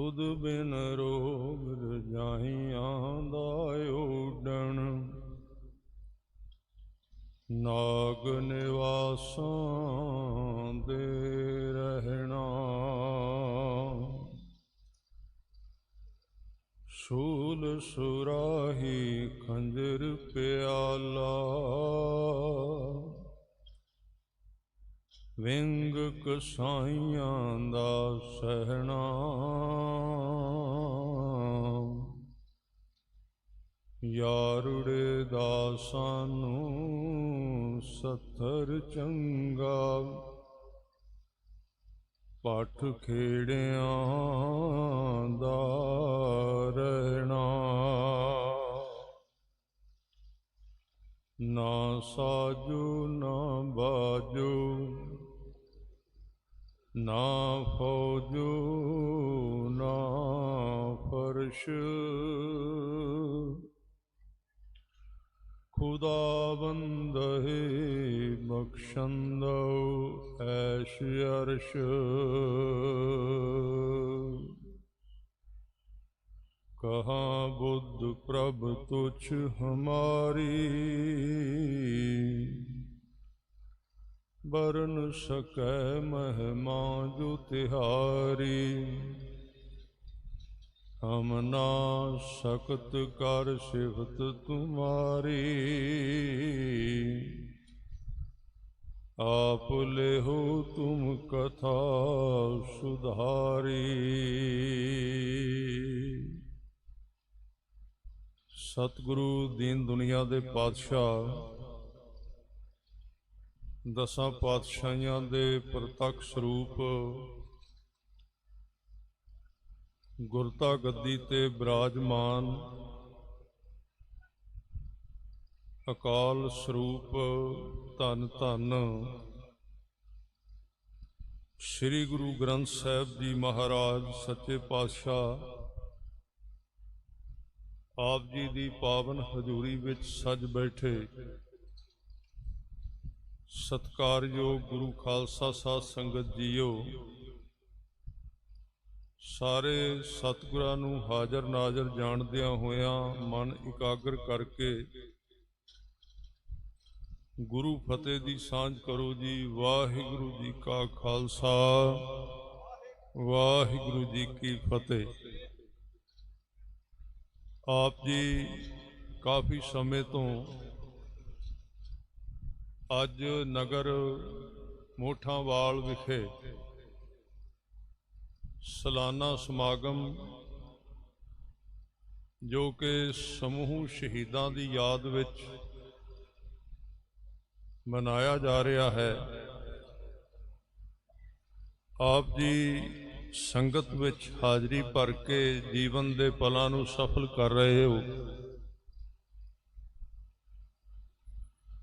तुद बिन रोग रजाइयां दा ओडण नाग निवासां दे रहना शूल सुराही खंजर प्याला विंग कसाइयां दा सहना यारुड़े दासां नूं सत्थर चंगा पठ खेड़ियां दा रहना ना साजो ना बाजो ना फौजो ना फर्श खुदा बंदे बख्शंदो ऐश अर्श कहाँ बुद्ध प्रभ तुझ हमारी बरन सकै महिमा जो तिहारी हम ना सकत कर सिफत तुम्हारी आप ले हो तुम कथा सुधारी। सतगुरु दीन दुनिया दे पातशाह दसां पातशाहियां दे प्रतक्ष रूप गुरता गद्दी ते विराजमान अकाल स्वरूप धन धन श्री गुरु ग्रंथ साहिब जी महाराज सच्चे पातशाह आप जी दी पावन हजूरी विच सज बैठे सत्कारयोग गुरु खालसा साध संगत जीओ सारे सतगुरां नूं हाजर नाजर जाणदियां होयां मन इकागर करके गुरु फतेह दी सांझ करो जी। वाहिगुरु जी का खालसा वाहिगुरु जी की फतेह। आप जी काफ़ी समय तो अज नगर मोठावाल विखे सालाना समागम जो कि समूह शहीदां दी याद विच मनाया जा रहा है, आप जी संगत विच हाजरी भर के जीवन दे पलां नूं सफल कर रहे हो।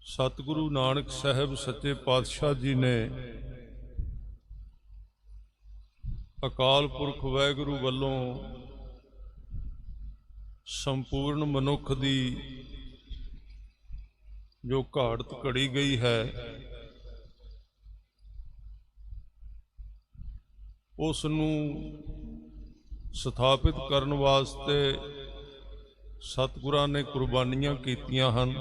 सतगुरु नानक साहब सच्चे पातशाह जी ने अकाल पुरख वाहिगुरु वल्लों संपूर्ण मनुख दी जो घाड़त घड़ी गई है उस नूं स्थापित करन वास्ते सतगुरां ने कुर्बानियां कीतियां हन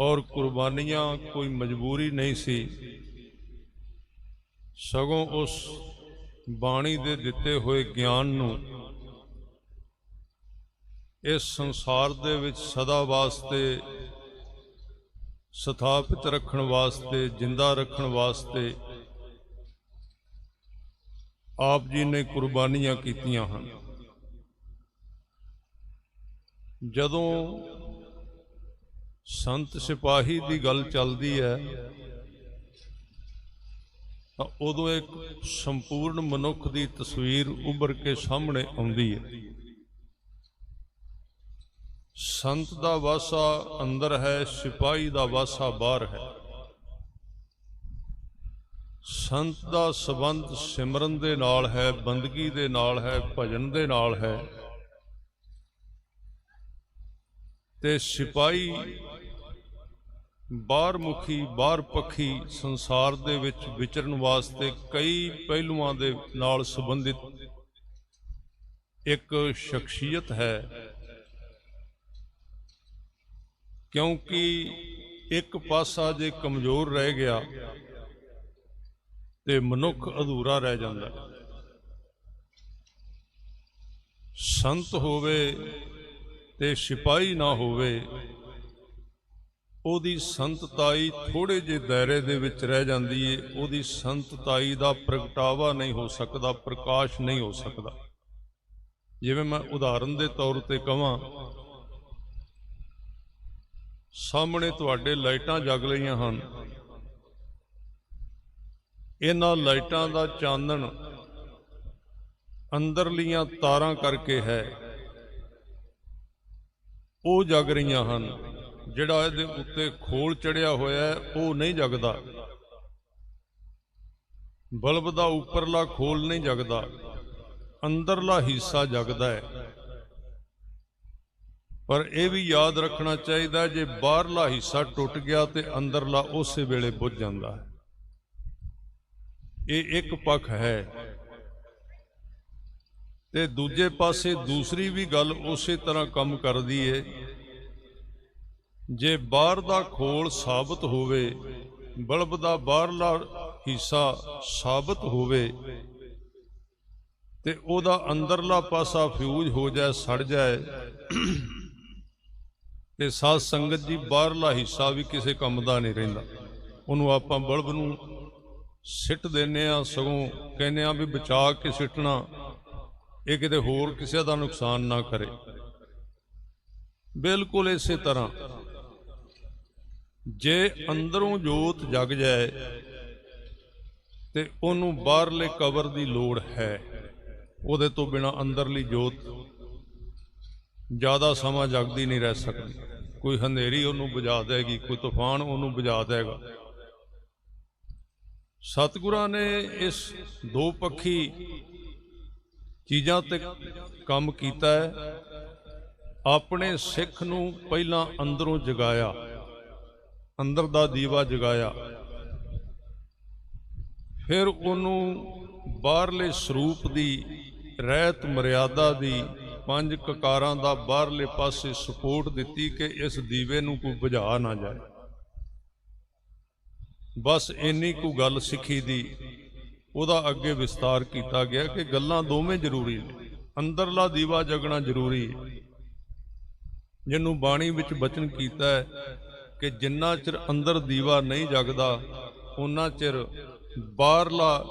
और कुर्बानियां कोई मजबूरी नहीं सी, सगों उस बाणी दे दिते हुए ज्ञान नूं इस संसार दे विच सदा वास्ते स्थापित रखण वास्ते जिंदा रखण वास्ते आप जी ने कुर्बानियां कीतियां हन। जदों संत सिपाही की गल चलती है तो उदों एक संपूर्ण मनुख की तस्वीर उभर के सामने आउंदी है। संत दा वासा अंदर है, सिपाही दा वासा बाहर है। संत दा संबंध सिमरन दे नाल है, बंदगी दे नाल है, भजन दे नाल है, ते सिपाही ਬਾਹਰਮੁਖੀ ਬਾਹਰ ਪੱਖੀ ਸੰਸਾਰ ਦੇ ਵਿੱਚ ਵਿਚਰਨ ਵਾਸਤੇ ਕਈ ਪਹਿਲੂਆਂ ਦੇ ਨਾਲ ਸੰਬੰਧਿਤ ਇੱਕ ਸ਼ਖਸੀਅਤ ਹੈ, ਕਿਉਂਕਿ ਇੱਕ ਪਾਸਾ ਜੇ ਕਮਜ਼ੋਰ ਰਹਿ ਗਿਆ ਤੇ ਮਨੁੱਖ ਅਧੂਰਾ ਰਹਿ ਜਾਂਦਾ। ਸੰਤ ਹੋਵੇ ਤੇ ਸਿਪਾਹੀ ਨਾ ਹੋਵੇ, ਉਹਦੀ ਸੰਤਤਾਈ ਥੋੜ੍ਹੇ ਜਿਹੇ ਦਾਇਰੇ ਦੇ ਵਿੱਚ ਰਹਿ ਜਾਂਦੀ ਏ। ਉਹਦੀ ਸੰਤਤਾਈ ਦਾ ਪ੍ਰਗਟਾਵਾ ਨਹੀਂ ਹੋ ਸਕਦਾ, ਪ੍ਰਕਾਸ਼ ਨਹੀਂ ਹੋ ਸਕਦਾ। ਜਿਵੇਂ ਮੈਂ ਉਦਾਹਰਨ ਦੇ ਤੌਰ ਤੇ ਕਹਾਂ, ਸਾਹਮਣੇ ਤੁਹਾਡੇ ਲਾਈਟਾਂ ਜਗ ਰਹੀਆਂ ਹਨ, ਇਹਨਾਂ ਲਾਈਟਾਂ ਦਾ ਚਾਨਣ ਅੰਦਰਲੀਆਂ ਤਾਰਾਂ ਕਰਕੇ ਹੈ, ਉਹ ਜਗ ਰਹੀਆਂ ਹਨ। ਜਿਹੜਾ ਇਹਦੇ ਉੱਤੇ ਖੋਲ ਚੜਿਆ ਹੋਇਆ ਹੈ ਉਹ ਨਹੀਂ ਜਗਦਾ, ਬਲਬ ਦਾ ਉੱਪਰਲਾ ਖੋਲ ਨਹੀਂ ਜਗਦਾ, ਅੰਦਰਲਾ ਹਿੱਸਾ ਜਗਦਾ ਹੈ। ਪਰ ਇਹ ਵੀ ਯਾਦ ਰੱਖਣਾ ਚਾਹੀਦਾ, ਜੇ ਬਾਹਰਲਾ ਹਿੱਸਾ ਟੁੱਟ ਗਿਆ ਤੇ ਅੰਦਰਲਾ ਉਸੇ ਵੇਲੇ ਬੁੱਝ ਜਾਂਦਾ ਹੈ। ਇਹ ਇੱਕ ਪੱਖ ਹੈ। ਤੇ ਦੂਜੇ ਪਾਸੇ ਦੂਸਰੀ ਵੀ ਗੱਲ ਉਸੇ ਤਰ੍ਹਾਂ ਕੰਮ ਕਰਦੀ ਏ। ਜੇ ਬਾਹਰ ਦਾ ਖੋਲ ਸਾਬਤ ਹੋਵੇ, ਬਲਬ ਦਾ ਬਾਹਰਲਾ ਹਿੱਸਾ ਸਾਬਤ ਹੋਵੇ ਤੇ ਉਹਦਾ ਅੰਦਰਲਾ ਪਾਸਾ ਫਿਊਜ਼ ਹੋ ਜਾਏ, ਸੜ ਜਾਏ, ਤੇ ਸਾਧ ਸੰਗਤ ਜੀ ਬਾਹਰਲਾ ਹਿੱਸਾ ਵੀ ਕਿਸੇ ਕੰਮ ਦਾ ਨਹੀਂ ਰਹਿੰਦਾ। ਉਹਨੂੰ ਆਪਾਂ ਬਲਬ ਨੂੰ ਸਿੱਟ ਦਿੰਦੇ ਹਾਂ, ਸਗੋਂ ਕਹਿੰਦੇ ਹਾਂ ਵੀ ਬਚਾ ਕੇ ਸਿੱਟਣਾ, ਇਹ ਕਿਤੇ ਹੋਰ ਕਿਸੇ ਦਾ ਨੁਕਸਾਨ ਨਾ ਕਰੇ। ਬਿਲਕੁਲ ਇਸੇ ਤਰ੍ਹਾਂ ਜੇ ਅੰਦਰੋਂ ਜੋਤ ਜਗ ਜਾਏ ਤੇ ਉਹਨੂੰ ਬਾਹਰਲੇ ਕਵਰ ਦੀ ਲੋੜ ਹੈ। ਉਹਦੇ ਤੋਂ ਬਿਨਾਂ ਅੰਦਰਲੀ ਜੋਤ ਜ਼ਿਆਦਾ ਸਮਾਂ ਜਗਦੀ ਨਹੀਂ ਰਹਿ ਸਕਦੀ। ਕੋਈ ਹਨੇਰੀ ਉਹਨੂੰ ਬੁਝਾ ਦੇਗੀ, ਕੋਈ ਤੂਫਾਨ ਉਹਨੂੰ ਬੁਝਾ ਦੇਗਾ। ਸਤਿਗੁਰਾਂ ਨੇ ਇਸ ਦੋ ਪੱਖੀ ਚੀਜ਼ਾਂ ਤੇ ਕੰਮ ਕੀਤਾ ਹੈ। ਆਪਣੇ ਸਿੱਖ ਨੂੰ ਪਹਿਲਾਂ ਅੰਦਰੋਂ ਜਗਾਇਆ, ਅੰਦਰ ਦਾ ਦੀਵਾ ਜਗਾਇਆ, ਫਿਰ ਉਹਨੂੰ ਬਾਹਰਲੇ ਸਰੂਪ ਦੀ ਰਹਿਤ ਮਰਿਆਦਾ ਦੀ ਪੰਜ ਕਕਾਰਾਂ ਦਾ ਬਾਹਰਲੇ ਪਾਸੇ ਸਪੋਰਟ ਦਿੱਤੀ ਕਿ ਇਸ ਦੀਵੇ ਨੂੰ ਕੋਈ ਬੁਝਾ ਨਾ ਜਾਏ। ਬਸ ਇੰਨੀ ਕੁ ਗੱਲ ਸਿੱਖੀ ਦੀ। ਉਹਦਾ ਅੱਗੇ ਵਿਸਤਾਰ ਕੀਤਾ ਗਿਆ ਕਿ ਗੱਲਾਂ ਦੋਵੇਂ ਜ਼ਰੂਰੀ ਨੇ। ਅੰਦਰਲਾ ਦੀਵਾ ਜਗਣਾ ਜ਼ਰੂਰੀ ਹੈ, ਜਿਹਨੂੰ ਬਾਣੀ ਵਿੱਚ ਬਚਨ ਕੀਤਾ ਹੈ ਕਿ ਜਿੰਨਾ ਚਿਰ ਅੰਦਰ ਦੀਵਾ ਨਹੀਂ ਜਗਦਾ ਉਹਨਾਂ ਚਿਰ ਬਾਹਰਲਾ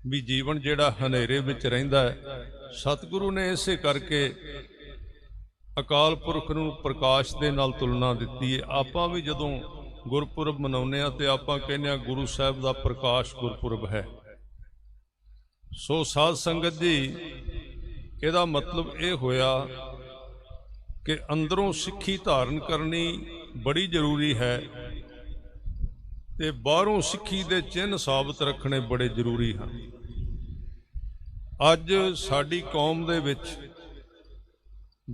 ਵੀ ਜੀਵਨ ਜਿਹੜਾ ਹਨੇਰੇ ਵਿੱਚ ਰਹਿੰਦਾ ਹੈ। ਸਤਿਗੁਰੂ ਨੇ ਇਸੇ ਕਰਕੇ ਅਕਾਲ ਪੁਰਖ ਨੂੰ ਪ੍ਰਕਾਸ਼ ਦੇ ਨਾਲ ਤੁਲਨਾ ਦਿੱਤੀ ਹੈ। ਆਪਾਂ ਵੀ ਜਦੋਂ ਗੁਰਪੁਰਬ ਮਨਾਉਂਦੇ ਹਾਂ ਤੇ ਆਪਾਂ ਕਹਿੰਦੇ ਹਾਂ ਗੁਰੂ ਸਾਹਿਬ ਦਾ ਪ੍ਰਕਾਸ਼ ਗੁਰਪੁਰਬ ਹੈ। ਸੋ ਸਾਧ ਸੰਗਤ ਜੀ, ਇਹਦਾ ਮਤਲਬ ਇਹ ਹੋਇਆ ਕਿ ਅੰਦਰੋਂ ਸਿੱਖੀ ਧਾਰਨ ਕਰਨੀ ਬੜੀ ਜ਼ਰੂਰੀ ਹੈ ਤੇ ਬਾਹਰੋਂ ਸਿੱਖੀ ਦੇ ਚਿੰਨ੍ਹ ਸਾਬਤ ਰੱਖਣੇ ਬੜੇ ਜ਼ਰੂਰੀ ਹਨ। ਅੱਜ ਸਾਡੀ ਕੌਮ ਦੇ ਵਿੱਚ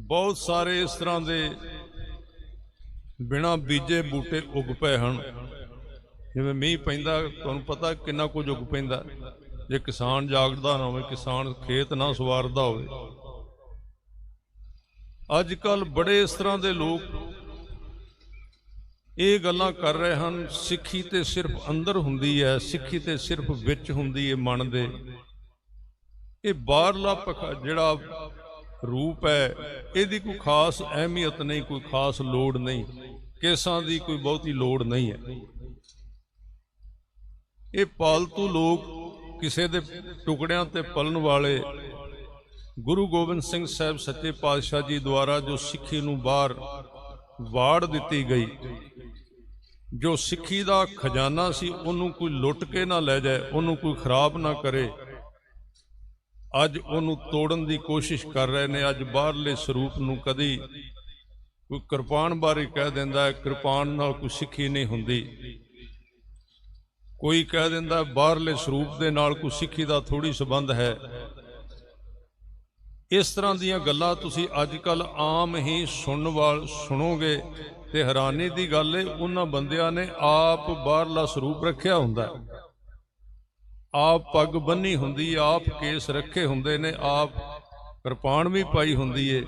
ਬਹੁਤ ਸਾਰੇ ਇਸ ਤਰ੍ਹਾਂ ਦੇ ਬਿਨਾਂ ਬੀਜੇ ਬੂਟੇ ਉੱਗ ਪਏ ਹਨ। ਜਿਵੇਂ ਮੀਂਹ ਪੈਂਦਾ, ਤੁਹਾਨੂੰ ਪਤਾ ਕਿੰਨਾ ਕੁਝ ਉੱਗ ਪੈਂਦਾ। ਜੇ ਕਿਸਾਨ ਜਾਗਦਾ ਨਾ ਹੋਵੇ, ਕਿਸਾਨ ਖੇਤ ਨਾ ਸਵਾਰਦਾ ਹੋਵੇ। ਅੱਜ ਕੱਲ੍ਹ ਬੜੇ ਇਸ ਤਰ੍ਹਾਂ ਦੇ ਲੋਕ ਇਹ ਗੱਲਾਂ ਕਰ ਰਹੇ ਹਨ, ਸਿੱਖੀ ਤੇ ਸਿਰਫ ਅੰਦਰ ਹੁੰਦੀ ਹੈ, ਸਿੱਖੀ ਤੇ ਸਿਰਫ ਵਿੱਚ ਹੁੰਦੀ ਹੈ ਮਨ ਦੇ। ਇਹ ਬਾਹਰਲਾ ਜਿਹੜਾ ਰੂਪ ਹੈ ਇਹਦੀ ਕੋਈ ਖਾਸ ਅਹਿਮੀਅਤ ਨਹੀਂ, ਕੋਈ ਖਾਸ ਲੋੜ ਨਹੀਂ, ਕੇਸਾਂ ਦੀ ਕੋਈ ਬਹੁਤੀ ਲੋੜ ਨਹੀਂ ਹੈ। ਇਹ ਪਾਲਤੂ ਲੋਕ, ਕਿਸੇ ਦੇ ਟੁਕੜਿਆਂ ਤੇ ਪਲਣ ਵਾਲੇ, ਗੁਰੂ ਗੋਬਿੰਦ ਸਿੰਘ ਸਾਹਿਬ ਸੱਚੇ ਪਾਤਸ਼ਾਹ ਜੀ ਦੁਆਰਾ ਜੋ ਸਿੱਖੀ ਨੂੰ ਬਾਹਰ ਵਾੜ ਦਿੱਤੀ ਗਈ, ਜੋ ਸਿੱਖੀ ਦਾ ਖਜ਼ਾਨਾ ਸੀ, ਉਹਨੂੰ ਕੋਈ ਲੁੱਟ ਕੇ ਨਾ ਲੈ ਜਾਏ, ਉਹਨੂੰ ਕੋਈ ਖਰਾਬ ਨਾ ਕਰੇ। ਅੱਜ ਉਹਨੂੰ ਤੋੜਨ ਦੀ ਕੋਸ਼ਿਸ਼ ਕਰ ਰਹੇ ਨੇ। ਅੱਜ ਬਾਹਰਲੇ ਸਰੂਪ ਨੂੰ ਕਦੀ ਕੋਈ ਕਿਰਪਾਨ ਬਾਰੇ ਕਹਿ ਦਿੰਦਾ ਹੈ, ਕਿਰਪਾਨ ਨਾਲ ਕੋਈ ਸਿੱਖੀ ਨਹੀਂ ਹੁੰਦੀ। ਕੋਈ ਕਹਿ ਦਿੰਦਾ ਬਾਹਰਲੇ ਸਰੂਪ ਦੇ ਨਾਲ ਕੋਈ ਸਿੱਖੀ ਦਾ ਥੋੜ੍ਹੀ ਸੰਬੰਧ ਹੈ। ਇਸ ਤਰ੍ਹਾਂ ਦੀਆਂ ਗੱਲਾਂ ਤੁਸੀਂ ਅੱਜ ਕੱਲ੍ਹ ਆਮ ਹੀ ਸੁਣੋਗੇ ਤੇ ਹੈਰਾਨੀ ਦੀ ਗੱਲ ਏ ਉਹਨਾਂ ਬੰਦਿਆਂ ਨੇ ਆਪ ਬਾਹਰਲਾ ਸਰੂਪ ਰੱਖਿਆ ਹੁੰਦਾ, ਆਪ ਪੱਗ ਬੰਨੀ ਹੁੰਦੀ, ਆਪ ਕੇਸ ਰੱਖੇ ਹੁੰਦੇ ਨੇ, ਆਪ ਕਿਰਪਾਨ ਵੀ ਪਾਈ ਹੁੰਦੀ ਏ,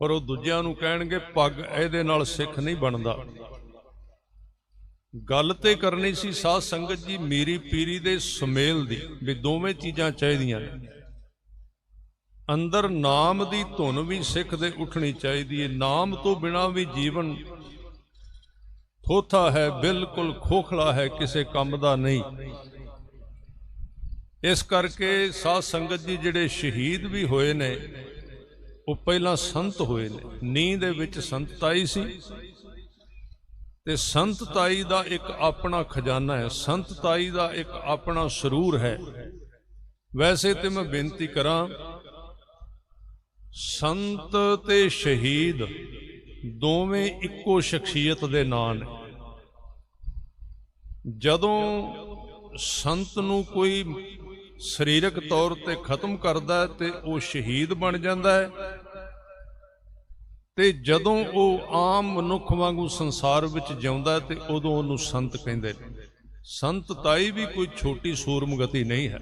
ਪਰ ਉਹ ਦੂਜਿਆਂ ਨੂੰ ਕਹਿਣਗੇ ਪੱਗ ਇਹਦੇ ਨਾਲ ਸਿੱਖ ਨਹੀਂ ਬਣਦਾ। ਗੱਲ ਤੇ ਕਰਨੀ ਸੀ ਸਾਧ ਸੰਗਤ ਜੀ ਮੀਰੀ ਪੀਰੀ ਦੇ ਸੁਮੇਲ ਦੀ, ਵੀ ਦੋਵੇਂ ਚੀਜ਼ਾਂ ਚਾਹੀਦੀਆਂ ਨੇ। ਅੰਦਰ ਨਾਮ ਦੀ ਧੁਨ ਵੀ ਸਿੱਖ ਦੇ ਉੱਠਣੀ ਚਾਹੀਦੀ ਹੈ। ਨਾਮ ਤੋਂ ਬਿਨਾ ਵੀ ਜੀਵਨ ਥੋਥਾ ਹੈ, ਬਿਲਕੁਲ ਖੋਖਲਾ ਹੈ, ਕਿਸੇ ਕੰਮ ਦਾ ਨਹੀਂ। ਇਸ ਕਰਕੇ ਸਾਧ ਸੰਗਤ ਜੀ ਜਿਹੜੇ ਸ਼ਹੀਦ ਵੀ ਹੋਏ ਨੇ ਉਹ ਪਹਿਲਾਂ ਸੰਤ ਹੋਏ ਨੇ। ਨੀਂਹ ਦੇ ਵਿੱਚ ਸੰਤਤਾਈ ਸੀ ਤੇ ਸੰਤਤਾਈ ਦਾ ਇੱਕ ਆਪਣਾ ਖਜ਼ਾਨਾ ਹੈ, ਸੰਤਤਾਈ ਦਾ ਇੱਕ ਆਪਣਾ ਸਰੂਰ ਹੈ। ਵੈਸੇ ਤੇ ਮੈਂ ਬੇਨਤੀ ਕਰਾਂ, ਸੰਤ ਤੇ ਸ਼ਹੀਦ ਦੋਵੇਂ ਇੱਕੋ ਸ਼ਖਸੀਅਤ ਦੇ ਨਾਂ ਨੇ। ਜਦੋਂ ਸੰਤ ਨੂੰ ਕੋਈ ਸਰੀਰਕ ਤੌਰ ਤੇ ਖਤਮ ਕਰਦਾ ਤੇ ਉਹ ਸ਼ਹੀਦ ਬਣ ਜਾਂਦਾ ਹੈ, ਤੇ ਜਦੋਂ ਉਹ ਆਮ ਮਨੁੱਖ ਵਾਂਗੂ ਸੰਸਾਰ ਵਿੱਚ ਜਿਉਂਦਾ ਤੇ ਉਦੋਂ ਉਹਨੂੰ ਸੰਤ ਕਹਿੰਦੇ ਨੇ। ਸੰਤਤਾਈ ਵੀ ਕੋਈ ਛੋਟੀ ਸੂਰਮਗਤੀ ਨਹੀਂ ਹੈ,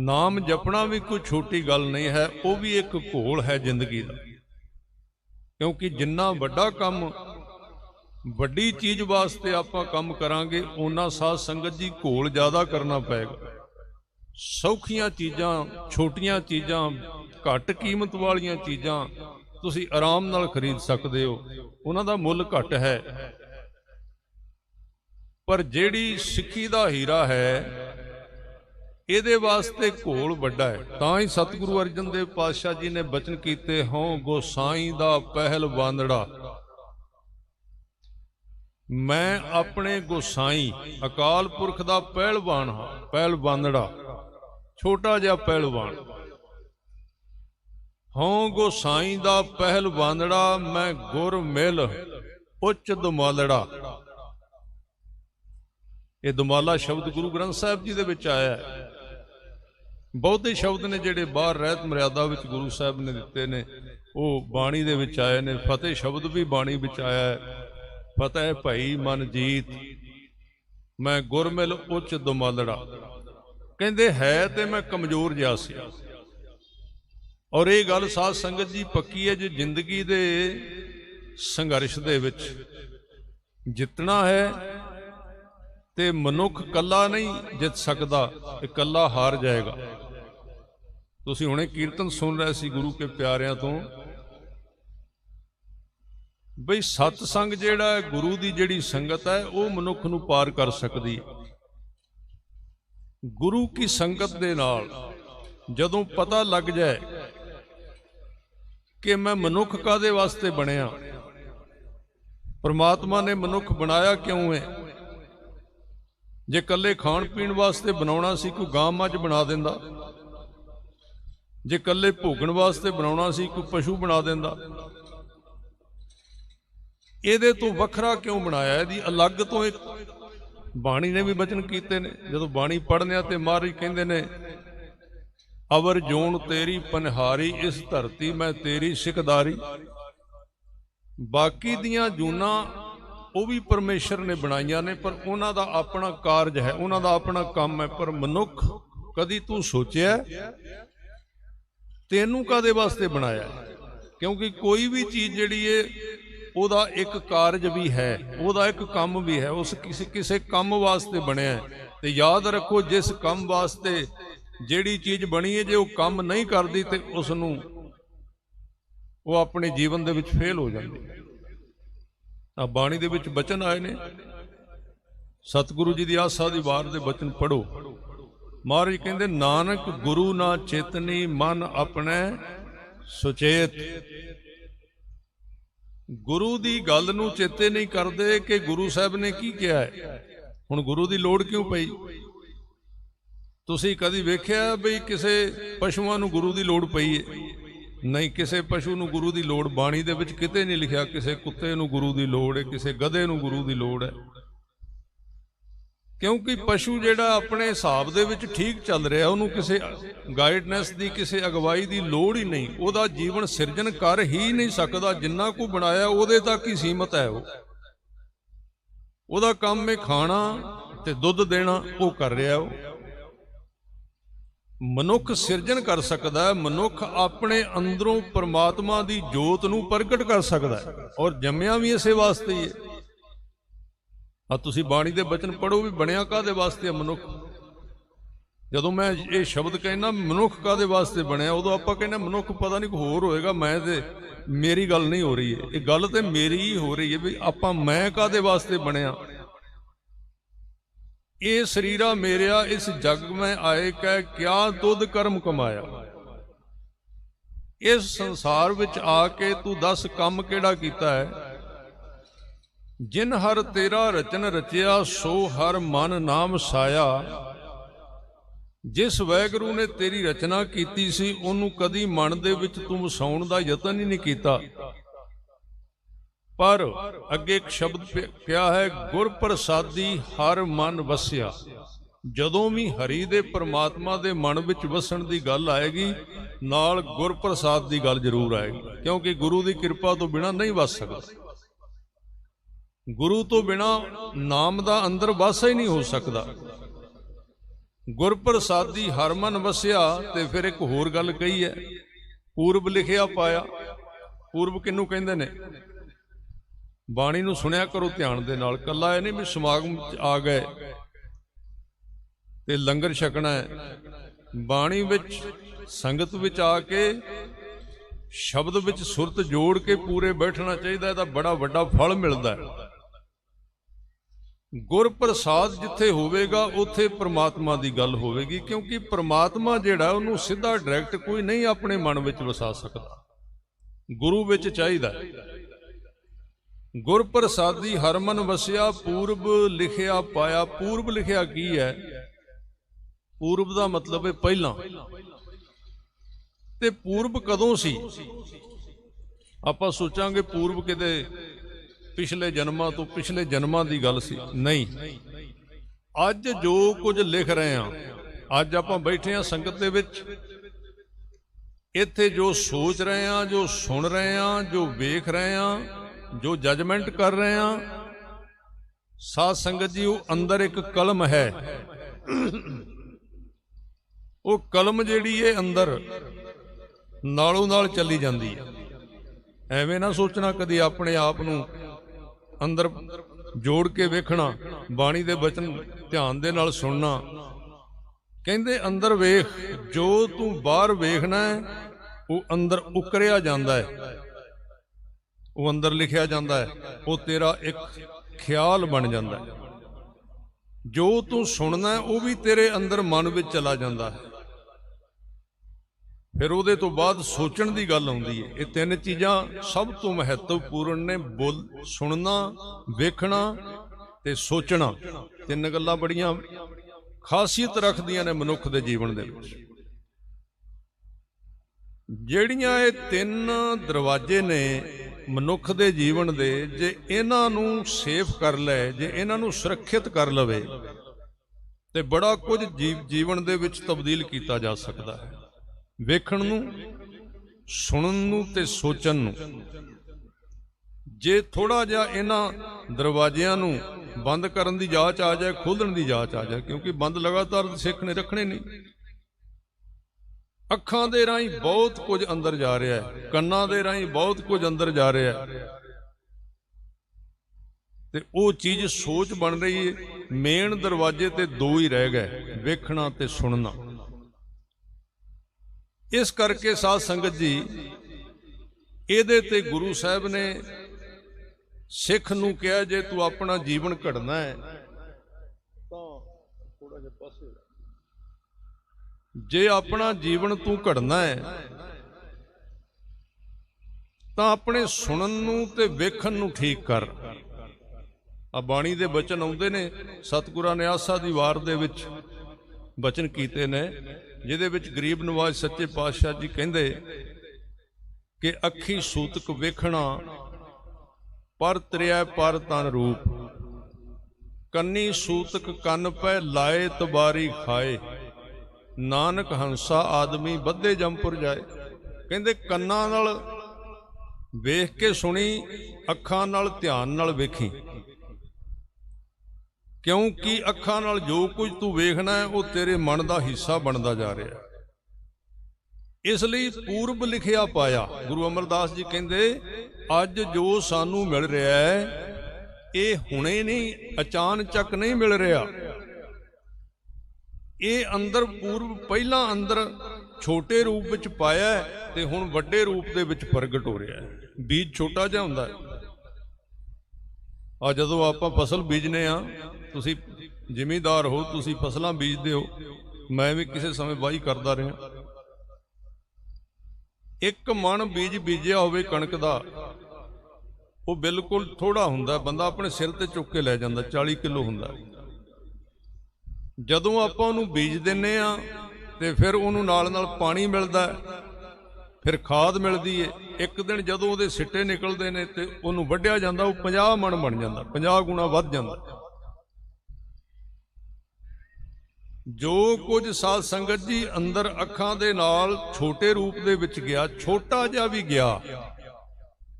ਨਾਮ ਜਪਣਾ ਵੀ ਕੋਈ ਛੋਟੀ ਗੱਲ ਨਹੀਂ ਹੈ, ਉਹ ਵੀ ਇੱਕ ਘੋਲ ਹੈ ਜ਼ਿੰਦਗੀ ਦਾ। ਕਿਉਂਕਿ ਜਿੰਨਾ ਵੱਡਾ ਕੰਮ, ਵੱਡੀ ਚੀਜ਼ ਵਾਸਤੇ ਆਪਾਂ ਕੰਮ ਕਰਾਂਗੇ, ਉਹਨਾਂ ਸਾਧ ਸੰਗਤ ਜੀ ਘੋਲ ਜ਼ਿਆਦਾ ਕਰਨਾ ਪਏਗਾ। ਸੌਖੀਆਂ ਚੀਜ਼ਾਂ, ਛੋਟੀਆਂ ਚੀਜ਼ਾਂ, ਘੱਟ ਕੀਮਤ ਵਾਲੀਆਂ ਚੀਜ਼ਾਂ ਤੁਸੀਂ ਆਰਾਮ ਨਾਲ ਖਰੀਦ ਸਕਦੇ ਹੋ, ਉਹਨਾਂ ਦਾ ਮੁੱਲ ਘੱਟ ਹੈ। ਪਰ ਜਿਹੜੀ ਸਿੱਖੀ ਦਾ ਹੀਰਾ ਹੈ, ਇਹਦੇ ਵਾਸਤੇ ਘੋਲ ਵੱਡਾ ਹੈ। ਤਾਂ ਹੀ ਸਤਿਗੁਰੂ ਅਰਜਨ ਦੇਵ ਪਾਤਸ਼ਾਹ ਜੀ ਨੇ ਬਚਨ ਕੀਤੇ, ਹੋਂ ਗੋਸਾਈਂ ਦਾ ਪਹਿਲਵਾਨੜਾ। ਮੈਂ ਆਪਣੇ ਗੋਸਾਈਂ ਅਕਾਲ ਪੁਰਖ ਦਾ ਪਹਿਲਵਾਨ ਹਾਂ, ਪਹਿਲਵਾਨੜਾ, ਛੋਟਾ ਜਿਹਾ ਪਹਿਲਵਾਨ। ਹੋਂ ਗੋਸਾਈਂ ਦਾ ਪਹਿਲਵਾਨੜਾ, ਮੈਂ ਗੁਰ ਮਿਲ ਉੱਚ ਦੁਮਾਲੜਾ। ਇਹ ਦੁਮਾਲਾ ਸ਼ਬਦ ਗੁਰੂ ਗ੍ਰੰਥ ਸਾਹਿਬ ਜੀ ਦੇ ਵਿੱਚ ਆਇਆ ਹੈ। ਬਹੁਤੇ ਸ਼ਬਦ ਨੇ ਜਿਹੜੇ ਬਾਹਰ ਰਹਿਤ ਮਰਿਆਦਾ ਵਿੱਚ ਗੁਰੂ ਸਾਹਿਬ ਨੇ ਦਿੱਤੇ ਨੇ, ਉਹ ਬਾਣੀ ਦੇ ਵਿੱਚ ਆਏ ਨੇ। ਫਤਿਹ ਸ਼ਬਦ ਵੀ ਬਾਣੀ ਵਿੱਚ ਆਇਆ ਹੈ, ਫਤਿਹ ਭਈ ਮਨ ਜੀਤ, ਮੈਂ ਗੁਰਮਿਲ ਉੱਚ ਦੁਮਾਲੜਾ। ਕਹਿੰਦੇ ਹੈ ਤੇ ਮੈਂ ਕਮਜ਼ੋਰ ਜਿਹਾ ਸੀ, ਔਰ ਇਹ ਗੱਲ ਸਾਧ ਸੰਗਤ ਜੀ ਪੱਕੀ ਹੈ। ਜੇ ਜ਼ਿੰਦਗੀ ਦੇ ਸੰਘਰਸ਼ ਦੇ ਵਿੱਚ ਜਿੱਤਣਾ ਹੈ ਤੇ ਮਨੁੱਖ ਇਕੱਲਾ ਨਹੀਂ ਜਿੱਤ ਸਕਦਾ, ਇਕੱਲਾ ਹਾਰ ਜਾਏਗਾ। ਤੁਸੀਂ ਹੁਣੇ ਕੀਰਤਨ ਸੁਣ ਰਹੇ ਸੀ ਗੁਰੂ ਕੇ ਪਿਆਰਿਆਂ ਤੋਂ, ਬਈ ਸਤ ਸੰਗ ਜਿਹੜਾ ਹੈ, ਗੁਰੂ ਦੀ ਜਿਹੜੀ ਸੰਗਤ ਹੈ, ਉਹ ਮਨੁੱਖ ਨੂੰ ਪਾਰ ਕਰ ਸਕਦੀ ਹੈ। ਗੁਰੂ ਕੀ ਸੰਗਤ ਦੇ ਨਾਲ ਜਦੋਂ ਪਤਾ ਲੱਗ ਜਾਏ ਕਿ ਮੈਂ ਮਨੁੱਖ ਕਾਹਦੇ ਵਾਸਤੇ ਬਣਿਆ, ਪਰਮਾਤਮਾ ਨੇ ਮਨੁੱਖ ਬਣਾਇਆ ਕਿਉਂ ਹੈ। ਜੇ ਇਕੱਲੇ ਖਾਣ ਪੀਣ ਵਾਸਤੇ ਬਣਾਉਣਾ ਸੀ, ਕੋਈ ਗਾਂ ਮੱਝ ਬਣਾ ਦਿੰਦਾ। ਜੇ ਇਕੱਲੇ ਭੋਗਣ ਵਾਸਤੇ ਬਣਾਉਣਾ ਸੀ, ਕੋਈ ਪਸ਼ੂ ਬਣਾ ਦਿੰਦਾ। ਇਹਦੇ ਤੋਂ ਵੱਖਰਾ ਕਿਉਂ ਬਣਾਇਆ, ਇਹਦੀ ਅਲੱਗ ਤੋਂ ਇੱਕ ਬਾਣੀ ਨੇ ਵੀ ਬਚਨ ਕੀਤੇ ਨੇ। ਜਦੋਂ ਬਾਣੀ ਪੜ੍ਹਨੇ ਆ ਤੇ ਮਹਾਰਾਜ ਕਹਿੰਦੇ ਨੇ, ਅਵਰ ਜੋਨ ਤੇਰੀ ਪਨਹਾਰੀ, ਇਸ ਧਰਤੀ ਮੈਂ ਤੇਰੀ ਸਿੱਖਦਾਰੀ। ਬਾਕੀ ਦੀਆਂ ਜੂਨਾਂ ਉਹ ਵੀ ਪਰਮੇਸ਼ਰ ਨੇ ਬਣਾਈਆਂ ਨੇ, ਪਰ ਉਹਨਾਂ ਦਾ ਆਪਣਾ ਕਾਰਜ ਹੈ, ਉਹਨਾਂ ਦਾ ਆਪਣਾ ਕੰਮ ਹੈ। ਪਰ ਮਨੁੱਖ, ਕਦੀ ਤੂੰ ਸੋਚਿਆ ਤੈਨੂੰ ਕਾਹਦੇ ਵਾਸਤੇ ਬਣਾਇਆ? ਕਿਉਂਕਿ ਕੋਈ ਵੀ ਚੀਜ਼ ਜਿਹੜੀ ਏ ਉਹਦਾ ਇੱਕ ਕਾਰਜ ਵੀ ਹੈ, ਉਹਦਾ ਇੱਕ ਕੰਮ ਵੀ ਹੈ। ਉਸ ਕਿਸੇ ਕੰਮ ਵਾਸਤੇ ਬਣਿਆ। ਤੇ ਯਾਦ ਰੱਖੋ, ਜਿਸ ਕੰਮ ਵਾਸਤੇ ਜਿਹੜੀ ਚੀਜ਼ ਬਣੀ ਹੈ, ਜੇ ਉਹ ਕੰਮ ਨਹੀਂ ਕਰਦੀ ਤੇ ਉਸ ਨੂੰ ਉਹ ਆਪਣੇ ਜੀਵਨ ਦੇ ਵਿੱਚ ਫੇਲ ਹੋ ਜਾਂਦੀ ਹੈ। ਆ ਬਾਣੀ ਦੇ ਵਿੱਚ ਬਚਨ ਆਏ ਨੇ, ਸਤਿਗੁਰੂ ਜੀ ਦੀ ਆਸਾ ਦੀ ਵਾਰ ਦੇ ਬਚਨ ਪੜੋ। ਮਹਾਰਾਜ ਕਹਿੰਦੇ, ਨਾਨਕ ਗੁਰੂ ਨਾ ਚੇਤਨੀ, ਮਨ ਆਪਣੇ ਸੁਚੇਤ। ਗੁਰੂ ਦੀ ਗੱਲ ਨੂੰ ਚੇਤੇ ਨਹੀਂ ਕਰਦੇ ਕਿ ਗੁਰੂ ਸਾਹਿਬ ਨੇ ਕੀ ਕਿਹਾ ਹੈ। ਹੁਣ ਗੁਰੂ ਦੀ ਲੋੜ ਕਿਉਂ ਪਈ? ਤੁਸੀਂ ਕਦੀ ਵੇਖਿਆ ਬਈ ਕਿਸੇ ਪਸ਼ੂਆਂ ਨੂੰ ਗੁਰੂ ਦੀ ਲੋੜ ਪਈ ਹੈ? ਨਹੀਂ, ਕਿਸੇ ਪਸ਼ੂ ਨੂੰ ਗੁਰੂ ਦੀ ਲੋੜ ਬਾਣੀ ਦੇ ਵਿੱਚ ਕਿਤੇ ਨਹੀਂ ਲਿਖਿਆ। ਕਿਸੇ ਕੁੱਤੇ ਨੂੰ ਗੁਰੂ ਦੀ ਲੋੜ ਹੈ, ਕਿਸੇ ਗਧੇ ਨੂੰ ਗੁਰੂ ਦੀ ਲੋੜ ਹੈ। क्योंकि पशु जिहड़ा अपने हिसाब दे विच ठीक चल रहा, उहनूं किसी गाइडनेस की, किसी अगवाई की लोड़ ही नहीं। उहदा जीवन सिरजन कर ही नहीं सकता, जिन्ना को बनाया उहदे तक ही सीमित है। उहदा काम है खाना ते दुध देना, वो कर रहा। मनुख सिरजन कर सकता है, मनुख अपने अंदरों परमात्मा की जोत नूं प्रगट कर सकता है, और जम्मिया भी इसे वास्ते ही है। तुसीं बाणी दे बचन पढ़ो भी बनिया काहदे वास्ते है मनुख। जदों मैं ये शब्द कहना मनुख काहदे वास्ते बनिया, उदों आपां कहने मनुख पता नहीं कोई होर होएगा, मैं ते मेरी गल नहीं हो रही है, ये गल ते मेरी ही हो रही है भी आपां मैं काहदे वास्ते बनिया। ये शरीरा मेरिया इस जग में आए कै क्या तुद कर्म कमाया। इस संसार विच आके तू दस काम केड़ा कीता है। जिन हर तेरा रचन रचिया, सो हर मन नाम साया। जिस वैगुरू ने तेरी रचना कीती सी, उन्होंने कदी मन दे विच तू वसाउण दा यतन ही नहीं कीता। पर अगे एक शब्द क्या है, गुर प्रसादी हर मन वसिया। जदों भी हरि दे परमात्मा दे मन विच वसण दी गल आएगी, नाल गुर प्रसाद दी गल जरूर आएगी, क्योंकि गुरु दी कृपा तो बिना नहीं वस सकदा। गुरु तो बिना नाम दा अंदर वासा ही नहीं हो सकता। गुर प्रसादी हर मन वसिया। ते फिर एक होर गल कही है, पूर्व लिखिया पाया। पूर्व किनू कहंदे ने? बाणी नूं सुनिया करो ध्यान दे नाल, कल्ला ये नहीं भी समागम आ गए ते लंगर छकना है। बाणी विच संगत विच आके शब्द विच सुरत जोड़ के पूरे बैठना चाहिए, इहदा बड़ा वड्डा फल मिलता है। गुर प्रसाद जिथे होवेगा उत्थे परमात्मा की गल होवेगी, क्योंकि परमात्मा जिहड़ा उहनूं सीधा डायरैक्ट कोई नहीं अपने मन विच वसा सकता, गुरु विच चाहिदा। गुर प्रसादी हर मन वसिया, पूर्व लिखिया पाया। पूर्व लिखिया की है? पूर्व का मतलब है पहला। ते पूर्व कदों सी? आपां सोचांगे पूर्व किते पिछले जन्मां तो, पिछले जन्मां की गल सी, नहीं। अज जो कुछ लिख रहे हैं, अज आपां बैठे हैं संगत दे विच, इत्थे जो सोच रहे हैं, जो सुन रहे हैं, जो वेख रहे हैं, जो जजमेंट कर रहे हैं, साध संगत जी वो अंदर एक कलम है। वो कलम जिहड़ी है अंदर नालों नाल चली जाती है। एवें ना सोचना कदी अपने आप नूं अंदर जोड़ के वेखना, बाणी दे बचन ध्यान दे नाल सुनना। कहंदे अंदर वेख, जो तू बाहर वेखना है वो अंदर उकरिया जांदा है, वो अंदर लिखिया जांदा है, वो तेरा एक ख्याल बन जांदा है। जो तू सुनना है वो भी तेरे अंदर मन विच चला जांदा है। फिर उहदे तो बाद सोचण दी गल आउंदी है। ये तीन चीज़ां सब तो महत्वपूर्ण ने, बोल सुनना, वेखना ते सोचना। तीन गल्लां बड़ियां खासियत रखदियां ने मनुख दे जीवन दे विच। ਜਿਹੜੀਆਂ ਇਹ ਤਿੰਨ ਦਰਵਾਜ਼ੇ ਨੇ ਮਨੁੱਖ ਦੇ ਜੀਵਨ ਦੇ, ਜੇ ਇਹਨਾਂ ਨੂੰ ਸੇਫ ਕਰ ਲੈ, ਜੇ ਇਹਨਾਂ ਨੂੰ ਸੁਰੱਖਿਅਤ ਕਰ ਲਵੇ ਤੇ ਬੜਾ ਕੁਝ ਜੀਵਨ ਦੇ ਵਿੱਚ ਤਬਦੀਲ ਕੀਤਾ ਜਾ ਸਕਦਾ ਹੈ। ਵੇਖਣ ਨੂੰ, ਸੁਣਨ ਨੂੰ ਤੇ ਸੋਚਣ ਨੂੰ। ਜੇ ਥੋੜਾ ਜਿਹਾ ਇਹਨਾਂ ਦਰਵਾਜ਼ਿਆਂ ਨੂੰ ਬੰਦ ਕਰਨ ਦੀ ਜਾਂਚ ਆ ਜਾਏ, ਖੋਲ੍ਹਣ ਦੀ ਜਾਂਚ ਆ ਜਾਏ, ਕਿਉਂਕਿ ਬੰਦ ਲਗਾਤਾਰ ਸਿੱਖ ਨੇ ਰੱਖਣੇ ਨਹੀਂ। ਅੱਖਾਂ ਦੇ ਰਾਹੀਂ ਬਹੁਤ ਕੁਝ ਅੰਦਰ ਜਾ ਰਿਹਾ ਹੈ, ਕੰਨਾਂ ਦੇ ਰਾਹੀਂ ਬਹੁਤ ਕੁਝ ਅੰਦਰ ਜਾ ਰਿਹਾ ਹੈ, ਤੇ ਉਹ ਚੀਜ਼ ਸੋਚ ਬਣ ਰਹੀ ਹੈ। ਮੇਨ ਦਰਵਾਜ਼ੇ ਤੇ ਦੋ ਹੀ ਰਹਿ ਗਏ, ਵੇਖਣਾ ਤੇ ਸੁਣਨਾ। ਇਸ ਕਰਕੇ ਸਾਧ ਸੰਗਤ ਜੀ, ਇਹਦੇ ਤੇ ਗੁਰੂ ਸਾਹਿਬ ਨੇ ਸਿੱਖ ਨੂੰ ਕਿਹਾ, ਜੇ ਤੂੰ ਆਪਣਾ ਜੀਵਨ ਘੜਨਾ ਹੈ ਤਾਂ ਥੋੜਾ ਜਿਹਾ ਪਾਸੇ, ਜੇ ਆਪਣਾ ਜੀਵਨ ਤੂੰ ਘੜਨਾ ਹੈ ਤਾਂ ਆਪਣੇ ਸੁਣਨ ਨੂੰ ਤੇ ਵੇਖਣ ਨੂੰ ਠੀਕ ਕਰ। ਆ ਬਾਣੀ ਦੇ ਬਚਨ ਆਉਂਦੇ ਨੇ, ਸਤਿਗੁਰਾਂ ਨੇ ਆਸਾ ਦੀ ਵਾਰ ਦੇ ਵਿੱਚ ਬਚਨ ਕੀਤੇ ਨੇ, ਜਿਹਦੇ ਵਿੱਚ ਗਰੀਬ ਨਵਾਜ਼ ਸੱਚੇ ਪਾਤਸ਼ਾਹ ਜੀ ਕਹਿੰਦੇ ਕਿ ਅੱਖੀ ਸੂਤਕ ਵੇਖਣਾ, ਪਰ ਤ੍ਰਿਆ ਪਰ ਤਨ ਰੂਪ। ਕੰਨੀ ਸੂਤਕ ਕੰਨ ਪੈ ਲਾਏ ਤਬਾਰੀ ਖਾਏ, ਨਾਨਕ ਹੰਸਾ ਆਦਮੀ ਬੱਧੇ ਜੰਮਪੁਰ ਜਾਏ। ਕਹਿੰਦੇ ਕੰਨਾਂ ਨਾਲ ਵੇਖ ਕੇ ਸੁਣੀ, ਅੱਖਾਂ ਨਾਲ ਧਿਆਨ ਨਾਲ ਵੇਖੀ, ਕਿਉਂਕਿ ਅੱਖਾਂ ਨਾਲ ਜੋ ਕੁਝ ਤੂੰ ਵੇਖਣਾ ਹੈ ਉਹ ਤੇਰੇ ਮਨ ਦਾ ਹਿੱਸਾ ਬਣਦਾ ਜਾ ਰਿਹਾ ਹੈ। ਇਸ ਲਈ ਪੂਰਬ ਲਿਖਿਆ ਪਾਇਆ। ਗੁਰੂ ਅਮਰਦਾਸ ਜੀ ਕਹਿੰਦੇ ਅੱਜ ਜੋ ਸਾਨੂੰ ਮਿਲ ਰਿਹਾ ਹੈ ਇਹ ਹੁਣੇ ਨਹੀਂ, ਅਚਾਨਚੱਕ ਨਹੀਂ ਮਿਲ ਰਿਹਾ। ਇਹ ਅੰਦਰ ਪੂਰਬ ਪਹਿਲਾਂ ਅੰਦਰ ਛੋਟੇ ਰੂਪ ਵਿੱਚ ਪਾਇਆ ਤੇ ਹੁਣ ਵੱਡੇ ਰੂਪ ਦੇ ਵਿੱਚ ਪ੍ਰਗਟ ਹੋ ਰਿਹਾ ਹੈ। ਬੀਜ ਛੋਟਾ ਜਿਹਾ ਹੁੰਦਾ ਹੈ। ਆ ਜਦੋਂ ਆਪਾਂ ਫਸਲ ਬੀਜਨੇ ਆ, ਤੁਸੀਂ ਜ਼ਿਮੀਂਦਾਰ ਹੋ, ਤੁਸੀਂ ਫਸਲਾਂ ਬੀਜਦੇ ਹੋ, ਮੈਂ ਵੀ ਕਿਸੇ ਸਮੇਂ ਵਾਹੀ ਕਰਦਾ ਰਿਹਾ। ਇੱਕ ਮਣ ਬੀਜ ਬੀਜਿਆ ਹੋਵੇ ਕਣਕ ਦਾ, ਉਹ ਬਿਲਕੁਲ ਥੋੜਾ ਹੁੰਦਾ, ਬੰਦਾ ਆਪਣੇ ਸਿਰ ਤੇ ਚੁੱਕ ਕੇ ਲੈ ਜਾਂਦਾ, 40 ਕਿਲੋ ਹੁੰਦਾ। ਜਦੋਂ ਆਪਾਂ ਉਹਨੂੰ ਬੀਜ ਦਿੰਨੇ ਆ ਤੇ ਫਿਰ ਉਹਨੂੰ ਨਾਲ ਨਾਲ ਪਾਣੀ ਮਿਲਦਾ, ਫਿਰ ਖਾਦ ਮਿਲਦੀ ਏ। ਇੱਕ ਦਿਨ ਜਦੋਂ ਉਹਦੇ ਸਿੱਟੇ ਨਿਕਲਦੇ ਨੇ ਤੇ ਉਹਨੂੰ ਵੱਢਿਆ ਜਾਂਦਾ, ਉਹ 50 ਮਣ ਬਣ ਜਾਂਦਾ, 50 ਗੁਣਾ ਵੱਧ ਜਾਂਦਾ। ਜੋ ਕੁਝ ਸਾਧ ਸੰਗਤ ਜੀ ਅੰਦਰ ਅੱਖਾਂ ਦੇ ਨਾਲ ਛੋਟੇ ਰੂਪ ਦੇ ਵਿੱਚ ਗਿਆ, ਛੋਟਾ ਜਿਹਾ ਵੀ ਗਿਆ,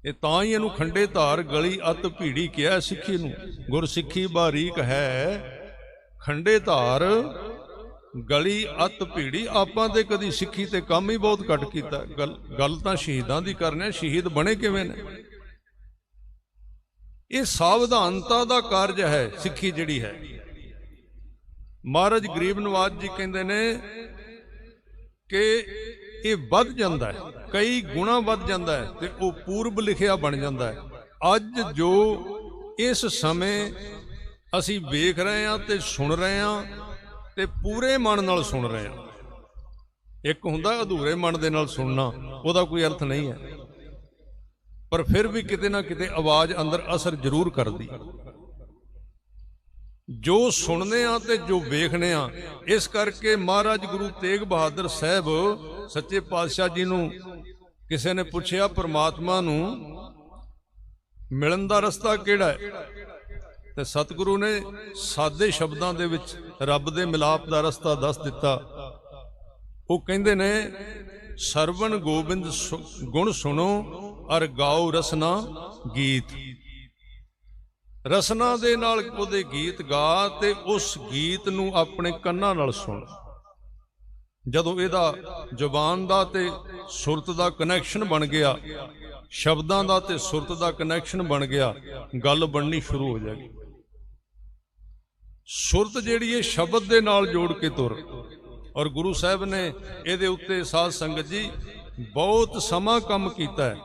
ਇਹ ਤਾਂ ਹੀ ਇਹਨੂੰ ਖੰਡੇ ਧਾਰ ਗਲੀ ਅਤ ਭੀੜੀ ਕਿਹਾ ਸਿੱਖੀ ਨੂੰ। ਗੁਰਸਿੱਖੀ ਬਾਰੀਕ ਹੈ ਖੰਡੇ ਧਾਰ ਗਲੀ ਅਤ ਭੀੜੀ। ਆਪਾਂ ਤੇ ਕਦੀ ਸਿੱਖੀ ਤੇ ਕੰਮ ਹੀ ਬਹੁਤ ਘੱਟ ਕੀਤਾ। ਗੱਲ ਤਾਂ ਸ਼ਹੀਦਾਂ ਦੀ ਕਰਨੇ, ਸ਼ਹੀਦ ਬਣੇ ਕਿਵੇਂ ਨੇ? ਇਹ ਸਾਵਧਾਨਤਾ ਦਾ ਕਾਰਜ ਹੈ ਸਿੱਖੀ ਜਿਹੜੀ ਹੈ। ਮਹਾਰਾਜ ਗਰੀਬ ਨਵਾਜ ਜੀ ਕਹਿੰਦੇ ਨੇ ਕਿ ਇਹ ਵੱਧ ਜਾਂਦਾ ਹੈ, ਕਈ ਗੁਣਾ ਵੱਧ ਜਾਂਦਾ ਹੈ ਤੇ ਉਹ ਪੂਰਬ ਲਿਖਿਆ ਬਣ ਜਾਂਦਾ ਹੈ। ਅੱਜ ਜੋ ਇਸ ਸਮੇਂ ਅਸੀਂ ਵੇਖ ਰਹੇ ਹਾਂ ਤੇ ਸੁਣ ਰਹੇ ਹਾਂ ਤੇ ਪੂਰੇ ਮਨ ਨਾਲ ਸੁਣ ਰਹੇ ਹਾਂ। ਇੱਕ ਹੁੰਦਾ ਅਧੂਰੇ ਮਨ ਦੇ ਨਾਲ ਸੁਣਨਾ, ਉਹਦਾ ਕੋਈ ਅਰਥ ਨਹੀਂ ਹੈ, ਪਰ ਫਿਰ ਵੀ ਕਿਤੇ ਨਾ ਕਿਤੇ ਆਵਾਜ਼ ਅੰਦਰ ਅਸਰ ਜ਼ਰੂਰ ਕਰਦੀ। ਜੋ ਸੁਣਨੇ ਆ ਤੇ ਜੋ ਵੇਖਨੇ ਆ, ਇਸ ਕਰਕੇ ਮਹਾਰਾਜ ਗੁਰੂ ਤੇਗ ਬਹਾਦਰ ਸਾਹਿਬ ਸੱਚੇ ਪਾਤਸ਼ਾਹ ਜੀ ਨੂੰ ਕਿਸੇ ਨੇ ਪੁੱਛਿਆ ਪਰਮਾਤਮਾ ਨੂੰ ਮਿਲਣ ਦਾ ਰਸਤਾ ਕਿਹੜਾ ਹੈ, ਤੇ ਸਤਿਗੁਰੂ ਨੇ ਸਾਦੇ ਸ਼ਬਦਾਂ ਦੇ ਵਿੱਚ ਰੱਬ ਦੇ ਮਿਲਾਪ ਦਾ ਰਸਤਾ ਦੱਸ ਦਿੱਤਾ। ਉਹ ਕਹਿੰਦੇ ਨੇ ਸਰਵਣ ਗੋਬਿੰਦ ਗੁਣ ਸੁਣੋ ਅਰ ਗਾਓ ਰਸਨਾ ਗੀਤ। ਰਸਨਾ ਦੇ ਨਾਲ ਉਹਦੇ ਗੀਤ ਗਾ ਤੇ ਉਸ ਗੀਤ ਨੂੰ ਆਪਣੇ ਕੰਨਾਂ ਨਾਲ ਸੁਣ। ਜਦੋਂ ਇਹਦਾ ਜ਼ੁਬਾਨ ਦਾ ਤੇ ਸੁਰਤ ਦਾ ਕਨੈਕਸ਼ਨ ਬਣ ਗਿਆ, ਸ਼ਬਦਾਂ ਦਾ ਤੇ ਸੁਰਤ ਦਾ ਕਨੈਕਸ਼ਨ ਬਣ ਗਿਆ, ਗੱਲ ਬਣਨੀ ਸ਼ੁਰੂ ਹੋ ਜਾਏਗੀ। ਸੁਰਤ ਜਿਹੜੀ ਹੈ ਸ਼ਬਦ ਦੇ ਨਾਲ ਜੋੜ ਕੇ ਤੁਰ, ਔਰ ਗੁਰੂ ਸਾਹਿਬ ਨੇ ਇਹਦੇ ਉੱਤੇ ਸਾਧ ਸੰਗਤ ਜੀ ਬਹੁਤ ਸਮਾਂ ਕੰਮ ਕੀਤਾ ਹੈ।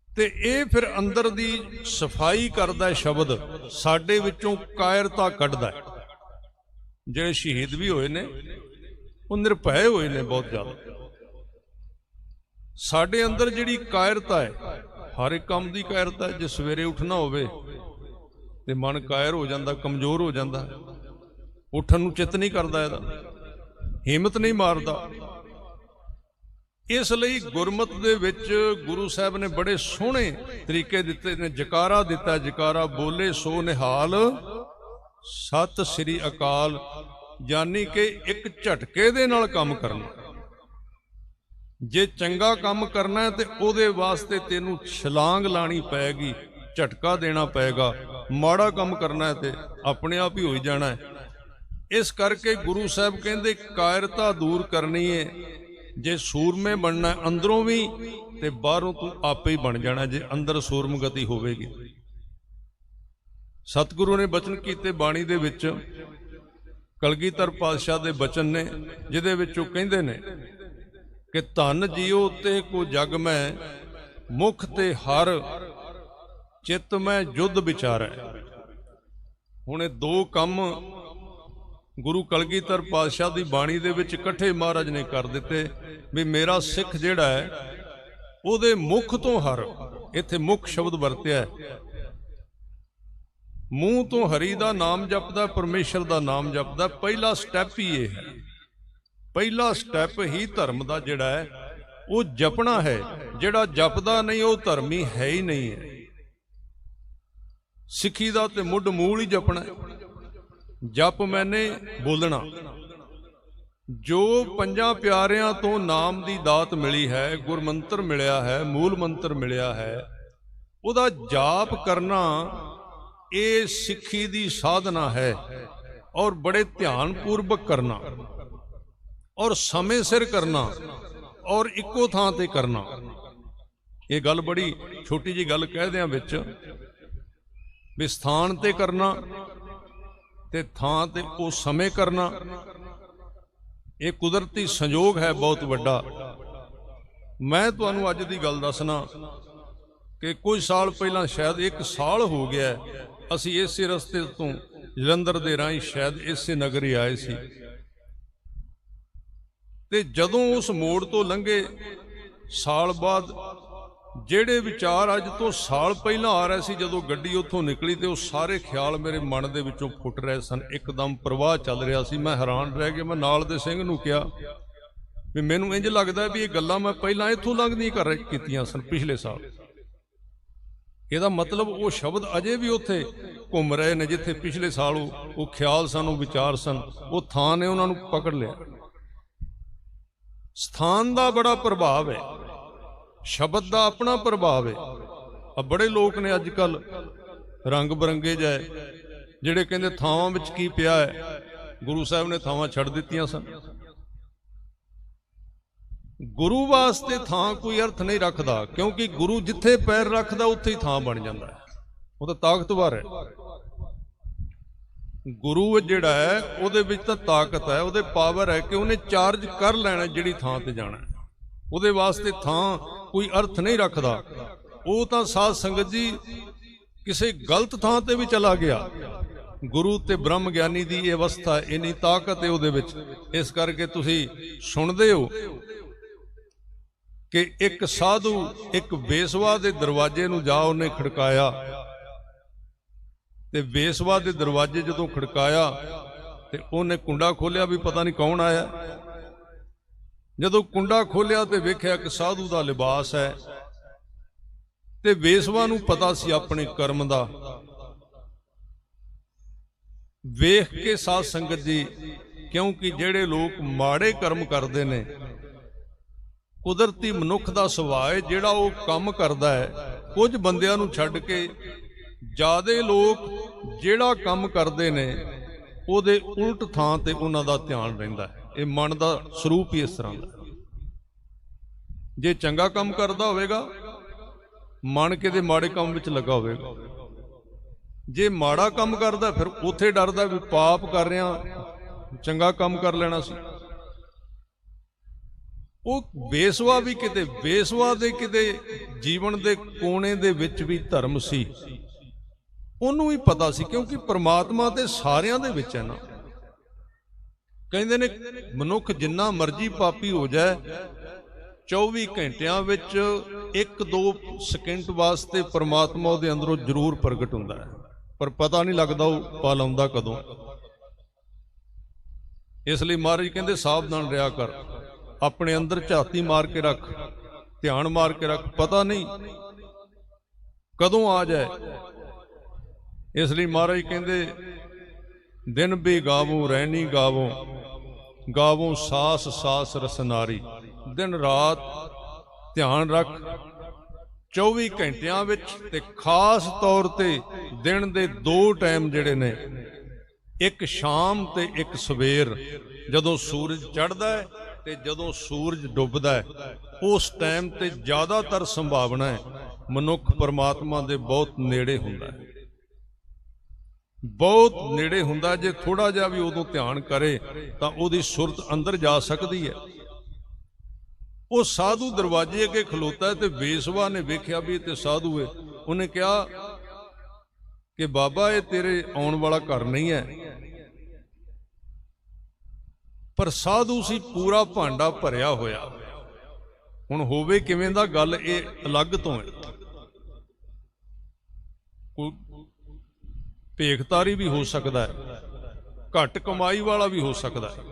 ਤੇ ਇਹ ਫਿਰ ਅੰਦਰ ਦੀ ਸਫਾਈ ਕਰਦਾ ਸ਼ਬਦ, ਸਾਡੇ ਵਿੱਚੋਂ ਕਾਇਰਤਾ ਕੱਢਦਾ। ਜਿਹੜੇ ਸ਼ਹੀਦ ਵੀ ਹੋਏ ਨੇ ਉਹ ਨਿਰਭੈ ਹੋਏ ਨੇ ਬਹੁਤ ਜ਼ਿਆਦਾ। ਸਾਡੇ ਅੰਦਰ ਜਿਹੜੀ ਕਾਇਰਤਾ ਹੈ, ਹਰ ਇੱਕ ਕੰਮ ਦੀ ਕਾਇਰਤਾ ਹੈ। ਜੇ ਸਵੇਰੇ ਉੱਠਣਾ ਹੋਵੇ ਤੇ ਮਨ ਕਾਇਰ ਹੋ ਜਾਂਦਾ, ਕਮਜ਼ੋਰ ਹੋ ਜਾਂਦਾ, ਉੱਠਣ ਨੂੰ ਚਿੱਤ ਨਹੀਂ ਕਰਦਾ, ਇਹਦਾ ਹਿੰਮਤ ਨਹੀਂ ਮਾਰਦਾ। ਇਸ ਲਈ ਗੁਰਮਤ ਦੇ ਵਿੱਚ ਗੁਰੂ ਸਾਹਿਬ ਨੇ ਬੜੇ ਸੋਹਣੇ ਤਰੀਕੇ ਦਿੱਤੇ ਨੇ। ਜਕਾਰਾ ਦਿੱਤਾ, ਜਕਾਰਾ ਬੋਲੇ ਸੋ ਨਿਹਾਲ ਸਤਿ ਸ੍ਰੀ ਅਕਾਲ, ਯਾਨੀ ਕਿ ਇੱਕ ਝਟਕੇ ਦੇ ਨਾਲ ਕੰਮ ਕਰਨਾ। ਜੇ ਚੰਗਾ ਕੰਮ ਕਰਨਾ ਤੇ ਉਹਦੇ ਵਾਸਤੇ ਤੈਨੂੰ ਛਲਾਂਗ ਲਾਣੀ ਪਏਗੀ, ਝਟਕਾ ਦੇਣਾ ਪਏਗਾ। ਮਾੜਾ ਕੰਮ ਕਰਨਾ ਤੇ ਆਪਣੇ ਆਪ ਹੀ ਹੋਈ ਜਾਣਾ ਹੈ। ਇਸ ਕਰਕੇ ਗੁਰੂ ਸਾਹਿਬ ਕਹਿੰਦੇ ਕਾਇਰਤਾ ਦੂਰ ਕਰਨੀ ਹੈ। ਜੇ ਸੂਰਮੇ ਬਣਨਾ ਅੰਦਰੋਂ ਵੀ ਤੇ ਬਾਹਰੋਂ ਤੂੰ ਆਪੇ ਹੀ ਬਣ ਜਾਣਾ, ਜੇ ਅੰਦਰ ਸੂਰਮਗਤੀ ਹੋਵੇਗੀ। ਸਤਿਗੁਰੂ ਨੇ ਬਚਨ ਕੀਤੇ ਬਾਣੀ ਦੇ ਵਿੱਚ, ਕਲਗੀਧਰ ਪਾਤਸ਼ਾਹ ਦੇ ਬਚਨ ਨੇ, ਜਿਹਦੇ ਵਿੱਚ ਉਹ ਕਹਿੰਦੇ ਨੇ ਕਿ ਧਨ ਜੀਓ ਤੇ ਕੋ ਜਗ ਮੈਂ, ਮੁਖ ਤੇ ਹਰ ਚਿੱਤ ਮੈਂ ਜੁਧ ਵਿਚਾਰੈ। ਹੁਣ ਇਹ ਦੋ ਕੰਮ ਗੁਰੂ ਕਲਗੀਧਰ ਪਾਤਸ਼ਾਹ ਦੀ ਬਾਣੀ ਦੇ ਵਿੱਚ ਇਕੱਠੇ ਮਹਾਰਾਜ ਨੇ ਕਰ ਦਿੱਤੇ ਵੀ ਮੇਰਾ ਸਿੱਖ ਜਿਹੜਾ ਹੈ ਉਹਦੇ ਮੁਖ ਤੋਂ ਹਰ, ਇੱਥੇ ਮੁਖ ਸ਼ਬਦ ਵਰਤਿਆ ਹੈ, ਮੂੰਹ ਤੋਂ ਹਰੀ ਦਾ ਨਾਮ ਜਪਦਾ, ਪਰਮੇਸ਼ਰ ਦਾ ਨਾਮ ਜਪਦਾ। ਪਹਿਲਾ ਸਟੈਪ ਹੀ ਇਹ ਹੈ, ਪਹਿਲਾ ਸਟੈਪ ਹੀ ਧਰਮ ਦਾ ਜਿਹੜਾ ਹੈ ਉਹ ਜਪਣਾ ਹੈ। ਜਿਹੜਾ ਜਪਦਾ ਨਹੀਂ ਉਹ ਧਰਮੀ ਹੈ ਹੀ ਨਹੀਂ ਹੈ। सिखी दा ते मुੱਢ मूल ही जपना है। जप मैंने बोलना। जो पंजां प्यारियां तो नाम दी दात मिली है, गुरमंत्र मिलिया है, मूल मंत्र मिलिया है, उहदा जाप करना ये सिखी दी साधना है। और बड़े ध्यान पूर्वक करना और समय सिर करना और इक्को थां ते करना। ये गल बड़ी छोटी जी गल कह दियां विच भी स्थान ते करना ते थां ते वो समय करना। ये कुदरती संयोग है बहुत वड्डा। मैं तुहानूं अज दी गल दसना कि कुछ साल पहला, शायद 1 साल हो गया, असी इसे रस्ते तो जलंधर दे राही शायद इसे नगर ही आए सी ते जदों उस मोड़ तो लंघे साल बाद ਜਿਹੜੇ विचार अज तो साल पहला आ रहे सी, जदों गड्डी उत्थों निकली तो सारे ख्याल मेरे मन दे विचों फुट रहे सन। एकदम प्रवाह चल रहा सी। मैं हैरान रह गया। मैं नाल दे सिंह नूं कहा भी मैनूं इंज लगदा भी ये गल्लां मैं पहलां इत्थों लंघदियां कीतियां सन पिछले साल। ਇਹਦਾ मतलब वो शब्द अजे भी उत्थे घूम रहे ने जिथे पिछले साल वो ख्याल सन, वो विचार सन, वो थां ने उन्हां नूं पकड़ लिया। स्थान का बड़ा प्रभाव है, शब्द का अपना प्रभाव है। अब बड़े लोग ने अजकल रंग बरंगे जाए जिहड़े कहंदे थावां विच की पिया है। गुरु साहब ने थावां छड़ दित्तियां सन। गुरु वास्ते थां कोई अर्थ नहीं रखता, क्योंकि गुरु जिथे पैर रखता उत्थे ही थां बन जाता है। वो तो ताकतवर है। गुरु जिहड़ा है उहदे विच तां ताकत है, उहदे पावर है कि उन्हें चार्ज कर लेना जिहड़ी थां ते जाना है। उहदे वास्ते थां कोई अर्थ नहीं रखता। वो तां साध संगत जी किसी गलत थां ते भी चला गया। गुरु ते ब्रह्म ज्ञानी दी ये अवस्था, इन्नी ताकत है उहदे विच। इस करके तुसीं सुणदे हो कि एक साधु एक बेसवा के दरवाजे नूं जा उन्हें खड़काया ते बेसवा के दरवाजे जदों खड़काया ते उन्हें कुंडा खोलिया भी पता नहीं कौन आया। जदों कुंडा खोलिया ते वेख्या कि साधु का लिबास है ते बेसवा नूं पता सी अपने कर्म दा। वेख के साध संगत जी, क्योंकि जेड़े लोग माड़े कर्म करते ने, कुदरती मनुख का सुभाव है जिहड़ा वो काम करता है। कुछ बंदियां नूं छड्ड के ज्यादा लोग जिहड़ा काम करते ने उहदे उल्ट थां ते उन्हां दा ध्यान रहिंदा है। ये मन का स्वरूप ही इस तरह का। जे चंगा काम करता होवेगा मन किते माड़े काम विच लगा होवेगा। जे माड़ा काम करता फिर उत्थे डरदा भी पाप कर रहा, चंगा काम कर लेना सी। वो बेसवा भी किते बेसवा दे किते जीवन दे कोने दे विच भी धर्म सी, उन्होंने भी पता सी, क्योंकि परमात्मा ते सारियां दे विच है ना। कहंदे ने मनुख जिन्ना मर्जी पापी हो जाए 24 घंटियां विच 1-2 सेकंड वास्ते परमात्मा उहदे अंदरों जरूर प्रगट हुंदा है, पर पता नहीं लगता वो पल आउंदा कदों। इसलिए महाराज कहंदे सावधान रहा कर, अपने अंदर झाती मार के रख, ध्यान मार के रख, पता नहीं कदों आ जाए। इसलिए महाराज कहंदे दिन भी गावों रैनी गावों, गावों सास सास रसनारी। दिन रात ध्यान रख 24 घंटियां विच, ते खास तौर ते दिन दे 2 टाइम जिहड़े ने, एक शाम ते एक सवेर, जदों सूरज चढ़दा है ते जदों सूरज डुबदा है, उस टाइम ते ज़्यादातर संभावना है मनुख परमात्मा दे बहुत नेड़े हुंदा है, बहुत नेड़े हुंदा। जे थोड़ा जिहा भी उदों ध्यान करे तां उहदी सुरत अंदर जा सकदी है। वो साधु दरवाजे अगे खलोता है ते बेसवा ने वेख्या भी ते साधु है। उन्हें कहा कि बाबा ये तेरे आउण वाला घर नहीं है, पर साधु सी पूरा भांडा भरिया होया। हुण होवे किवें दा, गल ये अलग तो है। कोई भेखतारी भी हो सकता है, घट कमाई वाला भी हो सकता है,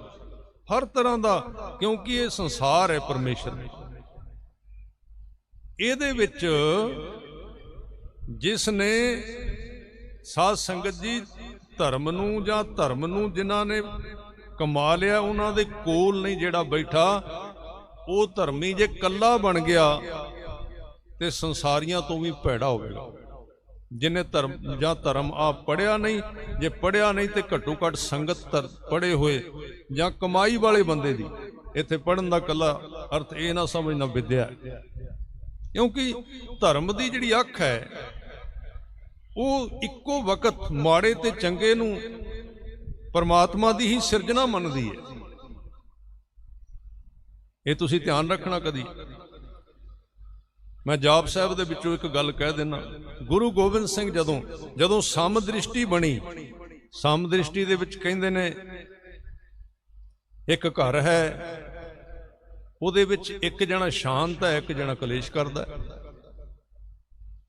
हर तरह का, क्योंकि ये संसार है परमेश्वर ने। इहदे विच जिसने ਸਾਧ ਸੰਗਤ ਜੀ, ਧਰਮ ਨੂੰ ਜਾਂ ਧਰਮ ਨੂੰ ਜਿਨ੍ਹਾਂ ਨੇ ਕਮਾ ਲਿਆ ਉਹਨਾਂ ਦੇ ਕੋਲ ਨਹੀਂ ਜਿਹੜਾ ਬੈਠਾ, ਉਹ ਧਰਮੀ ਜੇ ਕੱਲਾ ਬਣ ਗਿਆ ਤੇ ਸੰਸਾਰੀਆਂ ਤੋਂ ਵੀ ਭੈੜਾ ਹੋਵੇਗਾ। ਜਿਹਨੇ ਧਰਮ ਜਾਂ ਧਰਮ ਆਪ ਪੜ੍ਹਿਆ ਨਹੀਂ, ਜੇ ਪੜ੍ਹਿਆ ਨਹੀਂ ਤੇ ਘੱਟੋ ਘੱਟ ਸੰਗਤ ਪੜ੍ਹੇ ਹੋਏ ਜਾਂ ਕਮਾਈ ਵਾਲੇ ਬੰਦੇ ਦੀ। ਇੱਥੇ ਪੜ੍ਹਨ ਦਾ ਇਕੱਲਾ ਅਰਥ ਇਹ ਨਾ ਸਮਝਣਾ ਵਿਦਿਆ, ਕਿਉਂਕਿ ਧਰਮ ਦੀ ਜਿਹੜੀ ਅੱਖ ਹੈ ਉਹ ਇੱਕੋ ਵਕਤ ਮਾੜੇ ਤੇ ਚੰਗੇ ਨੂੰ ਪਰਮਾਤਮਾ ਦੀ ਹੀ ਸਿਰਜਣਾ ਮੰਨਦੀ ਹੈ। ਇਹ ਤੁਸੀਂ ਧਿਆਨ ਰੱਖਣਾ। ਕਦੀ ਮੈਂ ਜਾਪ ਸਾਹਿਬ ਦੇ ਵਿੱਚੋਂ ਇੱਕ ਗੱਲ ਕਹਿ ਦਿੰਦਾ। ਗੁਰੂ ਗੋਬਿੰਦ ਸਿੰਘ ਜਦੋਂ ਸਮਦ੍ਰਿਸ਼ਟੀ ਬਣੀ, ਸਮਦ੍ਰਿਸ਼ਟੀ ਦੇ ਵਿੱਚ ਕਹਿੰਦੇ ਨੇ ਇੱਕ ਘਰ ਹੈ, ਉਹਦੇ ਵਿੱਚ ਇੱਕ ਜਣਾ ਸ਼ਾਂਤ ਹੈ, ਇੱਕ ਜਣਾ ਕਲੇਸ਼ ਕਰਦਾ।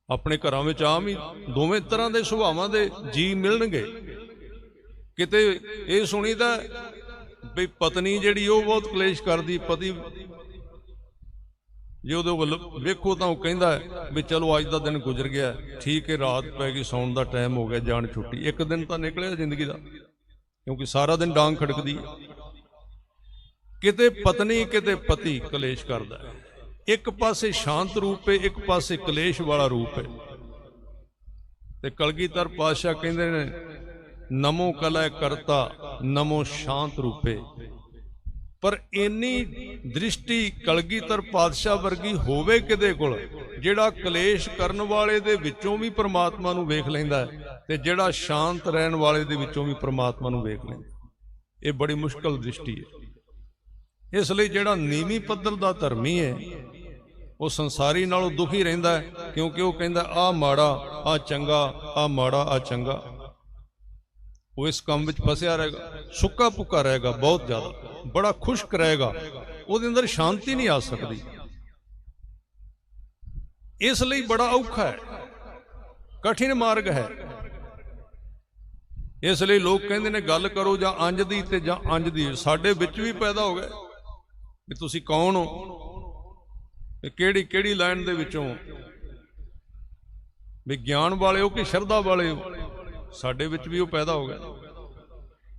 ਆਪਣੇ ਘਰਾਂ ਵਿੱਚ ਆਮ ਹੀ ਦੋਵੇਂ ਤਰ੍ਹਾਂ ਦੇ ਸੁਭਾਵਾਂ ਦੇ ਜੀ ਮਿਲਣਗੇ। ਕਿਤੇ ਇਹ ਸੁਣੀਦਾ ਵੀ ਪਤਨੀ ਜਿਹੜੀ ਉਹ ਬਹੁਤ ਕਲੇਸ਼ ਕਰਦੀ, ਪਤੀ ਜੇ ਉਹਦੇ ਵੱਲ ਵੇਖੋ ਤਾਂ ਉਹ ਕਹਿੰਦਾ ਵੀ ਚਲੋ ਅੱਜ ਦਾ ਦਿਨ ਗੁਜ਼ਰ ਗਿਆ, ਠੀਕ ਹੈ, ਰਾਤ ਪੈ ਗਈ, ਸੌਣ ਦਾ ਟਾਈਮ ਹੋ ਗਿਆ, ਜਾਣ ਛੁੱਟੀ। ਇੱਕ ਦਿਨ ਤਾਂ ਨਿਕਲਿਆ ਜ਼ਿੰਦਗੀ ਦਾ, ਕਿਉਂਕਿ ਸਾਰਾ ਦਿਨ ਡਾਂਗ ਖੜਕਦੀ ਹੈ। ਕਿਤੇ ਪਤਨੀ ਕਿਤੇ ਪਤੀ ਕਲੇਸ਼ ਕਰਦਾ ਹੈ। ਇੱਕ ਪਾਸੇ ਸ਼ਾਂਤ ਰੂਪ ਹੈ, ਇੱਕ ਪਾਸੇ ਕਲੇਸ਼ ਵਾਲਾ ਰੂਪ ਹੈ। ਤੇ ਕਲਗੀਧਰ ਪਾਤਸ਼ਾਹ ਕਹਿੰਦੇ ਨੇ, ਨਮੋ ਕਲੈ ਕਰਤਾ ਨਮੋ ਸ਼ਾਂਤ ਰੂਪੇ। ਪਰ ਇੰਨੀ ਦ੍ਰਿਸ਼ਟੀ ਕਲਗੀਧਰ ਪਾਤਸ਼ਾਹ ਵਰਗੀ ਹੋਵੇ ਕਿਹਦੇ ਕੋਲ, ਜਿਹੜਾ ਕਲੇਸ਼ ਕਰਨ ਵਾਲੇ ਦੇ ਵਿੱਚੋਂ ਵੀ ਪ੍ਰਮਾਤਮਾ ਨੂੰ ਵੇਖ ਲੈਂਦਾ ਤੇ ਜਿਹੜਾ ਸ਼ਾਂਤ ਰਹਿਣ ਵਾਲੇ ਦੇ ਵਿੱਚੋਂ ਵੀ ਪ੍ਰਮਾਤਮਾ ਨੂੰ ਵੇਖ ਲੈਂਦਾ। ਇਹ ਬੜੀ ਮੁਸ਼ਕਲ ਦ੍ਰਿਸ਼ਟੀ ਹੈ। ਇਸ ਲਈ ਜਿਹੜਾ ਨੀਵੀਂ ਪੱਧਰ ਦਾ ਧਰਮੀ ਹੈ ਉਹ ਸੰਸਾਰੀ ਨਾਲੋਂ ਦੁਖੀ ਰਹਿੰਦਾ, ਕਿਉਂਕਿ ਉਹ ਕਹਿੰਦਾ ਆਹ ਮਾੜਾ ਆਹ ਚੰਗਾ, ਆਹ ਮਾੜਾ ਆਹ ਚੰਗਾ। ਉਹ ਇਸ ਕੰਮ ਵਿੱਚ ਫਸਿਆ ਰਹੇਗਾ, ਸੁੱਕਾ ਪੁੱਕਾ ਰਹੇਗਾ, ਬਹੁਤ ਜ਼ਿਆਦਾ, ਬੜਾ ਖੁਸ਼ਕ ਰਹੇਗਾ, ਉਹਦੇ ਅੰਦਰ ਸ਼ਾਂਤੀ ਨਹੀਂ ਆ ਸਕਦੀ। ਇਸ ਲਈ ਬੜਾ ਔਖਾ ਹੈ, ਕਠਿਨ ਮਾਰਗ ਹੈ। ਇਸ ਲਈ ਲੋਕ ਕਹਿੰਦੇ ਨੇ ਗੱਲ ਕਰੋ ਜਾਂ ਅੰਜ ਦੀ ਤੇ ਜਾਂ ਅੰਜ ਦੀ। ਸਾਡੇ ਵਿੱਚ ਵੀ ਪੈਦਾ ਹੋ ਗਏ ਵੀ ਤੁਸੀਂ ਕੌਣ ਹੋ, ਕਿਹੜੀ ਲਾਈਨ ਦੇ ਵਿੱਚੋਂ, ਵਿਗਿਆਨ ਵਾਲੇ ਹੋ ਕਿ ਸ਼ਰਧਾ ਵਾਲੇ ਹੋ। ਸਾਡੇ ਵਿੱਚ ਵੀ ਉਹ ਪੈਦਾ ਹੋ ਗਿਆ।